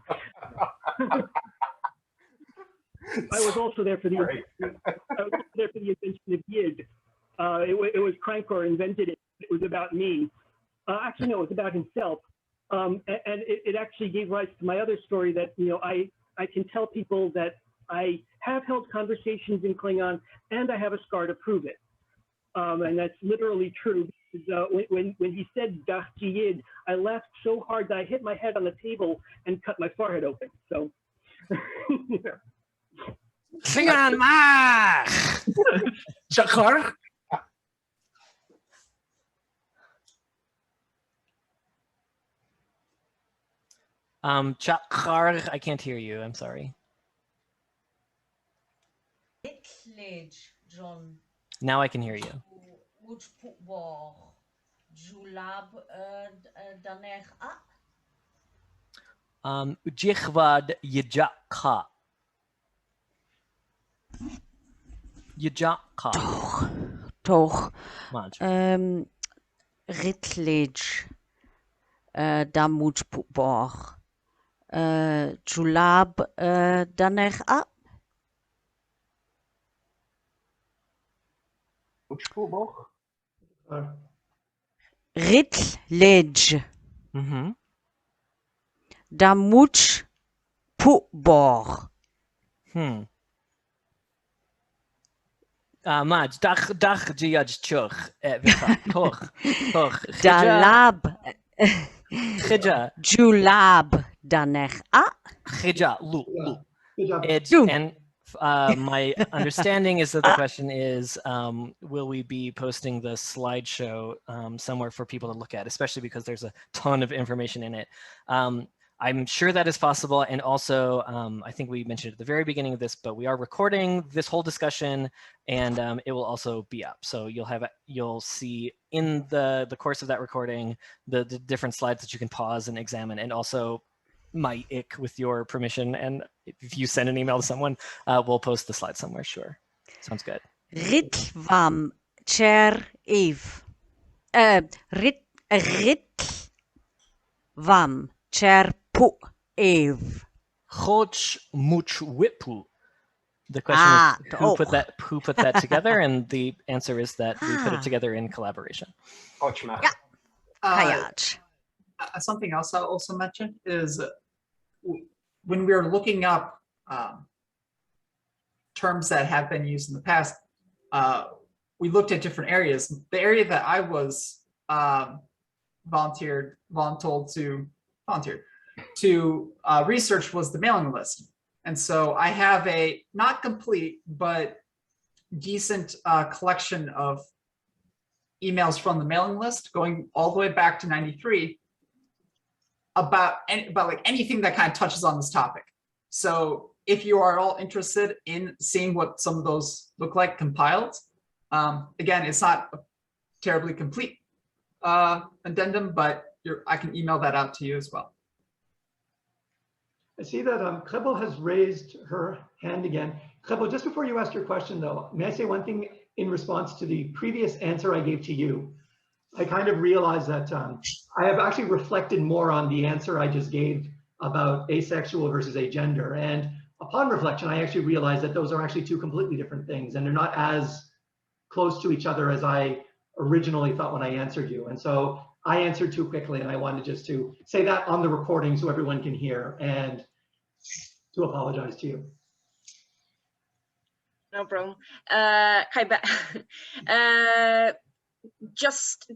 I was also there for the invention of Yid. It was Crankor invented it. It was about me. Actually, no, it was about himself. And it actually gave rise to my other story that I can tell people that I have held conversations in Klingon, and I have a scar to prove it. And that's literally true. Because, when he said qep'a, I laughed so hard that I hit my head on the table and cut my forehead open. So, cha'maH! Chakar? Chakar, I can't hear you. I'm sorry. John. Now I can hear you. Jichvad Yajaka. Yajaka. Toch. Maj. Ritlij. Damut Pubor. Julab Danech A. Ritlij. Damut Pubor. Maj, dach jiaj chuch. Toch. Dalab. Chija. Julab Danech A. Chija. Lu. Good job. And my understanding is that the question is, will we be posting the slideshow somewhere for people to look at, especially because there's a ton of information in it. I'm sure that is possible. And also, I think we mentioned at the very beginning of this, but we are recording this whole discussion, and it will also be up. So you'll see in the course of that recording, the different slides that you can pause and examine, and also my ick with your permission. And if you send an email to someone, we'll post the slide somewhere. Sure. Sounds good. Ritvam cher eve. Ritvam cher pu eve. Choch much whipu. The question is who put that together, and the answer is that we put it together in collaboration. Something else I'll also mention is when we are looking up terms that have been used in the past, we looked at different areas. The area that I was volunteered to research was the mailing list. And so I have a not complete, but decent collection of emails from the mailing list going all the way back to 93 about like anything that kind of touches on this topic. So if you are all interested in seeing what some of those look like compiled, again, it's not a terribly complete addendum, but I can email that out to you as well. I see that qep'a has raised her hand again. qep'a, just before you ask your question though, may I say one thing in response to the previous answer I gave to you? I kind of realized that I have actually reflected more on the answer I just gave about asexual versus agender. And upon reflection, I actually realized that those are actually two completely different things and they're not as close to each other as I originally thought when I answered you. And so I answered too quickly and I wanted just to say that on the recording so everyone can hear and to apologize to you. No problem. Just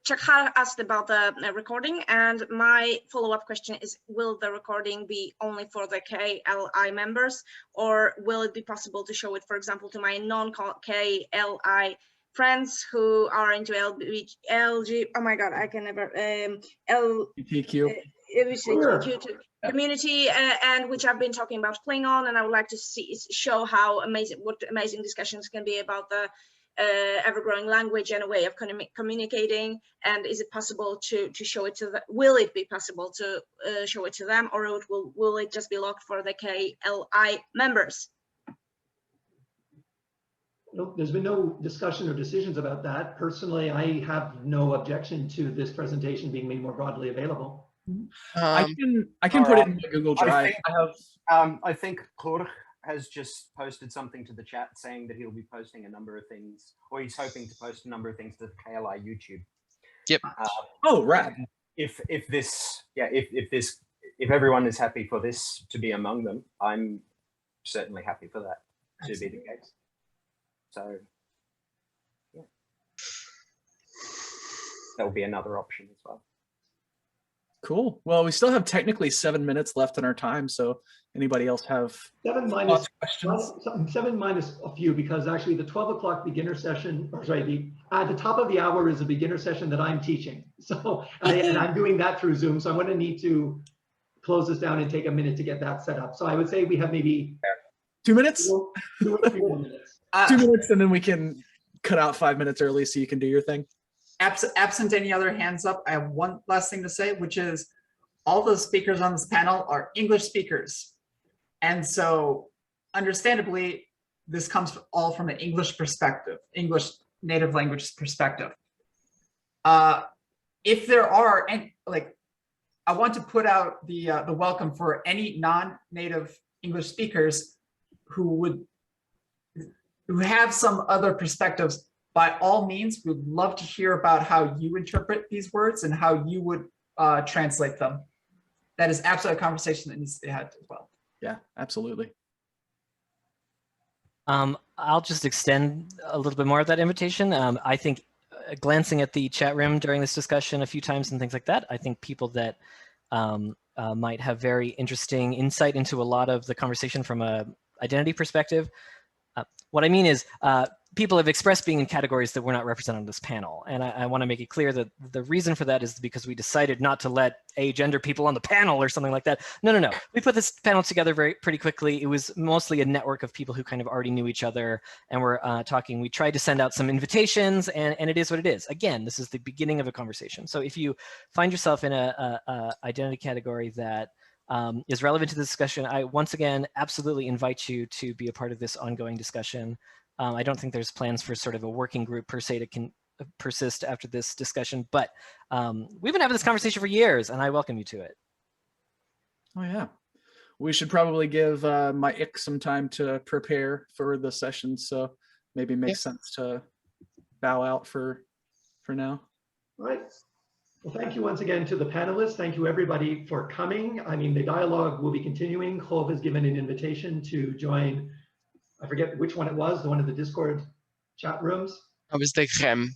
cha'maH asked about the recording, and my follow-up question is, will the recording be only for the KLI members, or will it be possible to show it, for example, to my non-KLI friends who are into LG, oh my god, I can never, LGBTQ. Community, and which I've been talking about Klingon, and I would like to show how what amazing discussions can be about the ever-growing language and a way of communicating. And is it possible to show it to them? Will it be possible to show it to them, or will it just be locked for the KLI members? No, there's been no discussion or decisions about that. Personally, I have no objection to this presentation being made more broadly available. I can put it in my Google Drive. I think chorghDIch has just posted something to the chat saying that he'll be posting a number of things, or he's hoping to post a number of things to the KLI YouTube. Yep. Oh, right. If everyone is happy for this to be among them, I'm certainly happy for that to be the case. So, yeah, there'll be another option as well. Cool. Well, we still have technically 7 minutes left in our time, so anybody else have questions? 7 minus a few, because actually the 12 o'clock beginner session, or sorry, at the top of the hour is a beginner session that I'm teaching. So, and I'm doing that through Zoom, so I'm going to need to close this down and take a minute to get that set up. So I would say we have maybe 2 minutes? 2 or 3 more minutes. 2 minutes, and then we can cut out 5 minutes early so you can do your thing. Absent any other hands up, I have one last thing to say, which is all the speakers on this panel are English speakers. And so understandably, this comes all from an English perspective, English native language perspective. If there are, and like, I want to put out the welcome for any non-native English speakers who have some other perspectives. By all means, we'd love to hear about how you interpret these words and how you would translate them. That is absolutely a conversation that needs to be had as well. Yeah, absolutely. I'll just extend a little bit more of that invitation. I think glancing at the chat room during this discussion a few times and things like that, I think people that might have very interesting insight into a lot of the conversation from a identity perspective. What I mean is people have expressed being in categories that were not represented on this panel. And I want to make it clear that the reason for that is because we decided not to let agender people on the panel or something like that. No. We put this panel together pretty quickly. It was mostly a network of people who kind of already knew each other and were talking. We tried to send out some invitations, and it is what it is. Again, this is the beginning of a conversation. So if you find yourself in a identity category that is relevant to the discussion, I once again absolutely invite you to be a part of this ongoing discussion. I don't think there's plans for sort of a working group per se to persist after this discussion, but we've been having this conversation for years, and I welcome you to it. Oh yeah, we should probably give maytlha'lIy some time to prepare for the session, so maybe it makes sense to bow out for now. All right. Well, thank you once again to the panelists. Thank you everybody for coming. I mean, the dialogue will be continuing. Hol has given an invitation to join, I forget which one it was, the one of the Discord chat rooms. I was the Gem.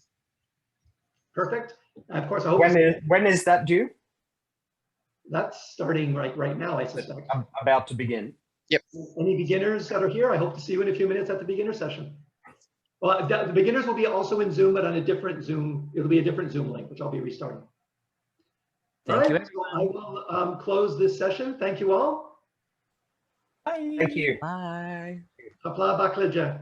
Perfect. And of course, I hope when is that due? That's starting right now, I suspect. I'm about to begin. Yep. Any beginners that are here? I hope to see you in a few minutes at the beginner session. Well, the beginners will be also in Zoom, but on a different Zoom. It'll be a different Zoom link, which I'll be restarting. Thank you, All right, so I will close this session. Thank you all. Thank you. Bye. Hopla bakleja.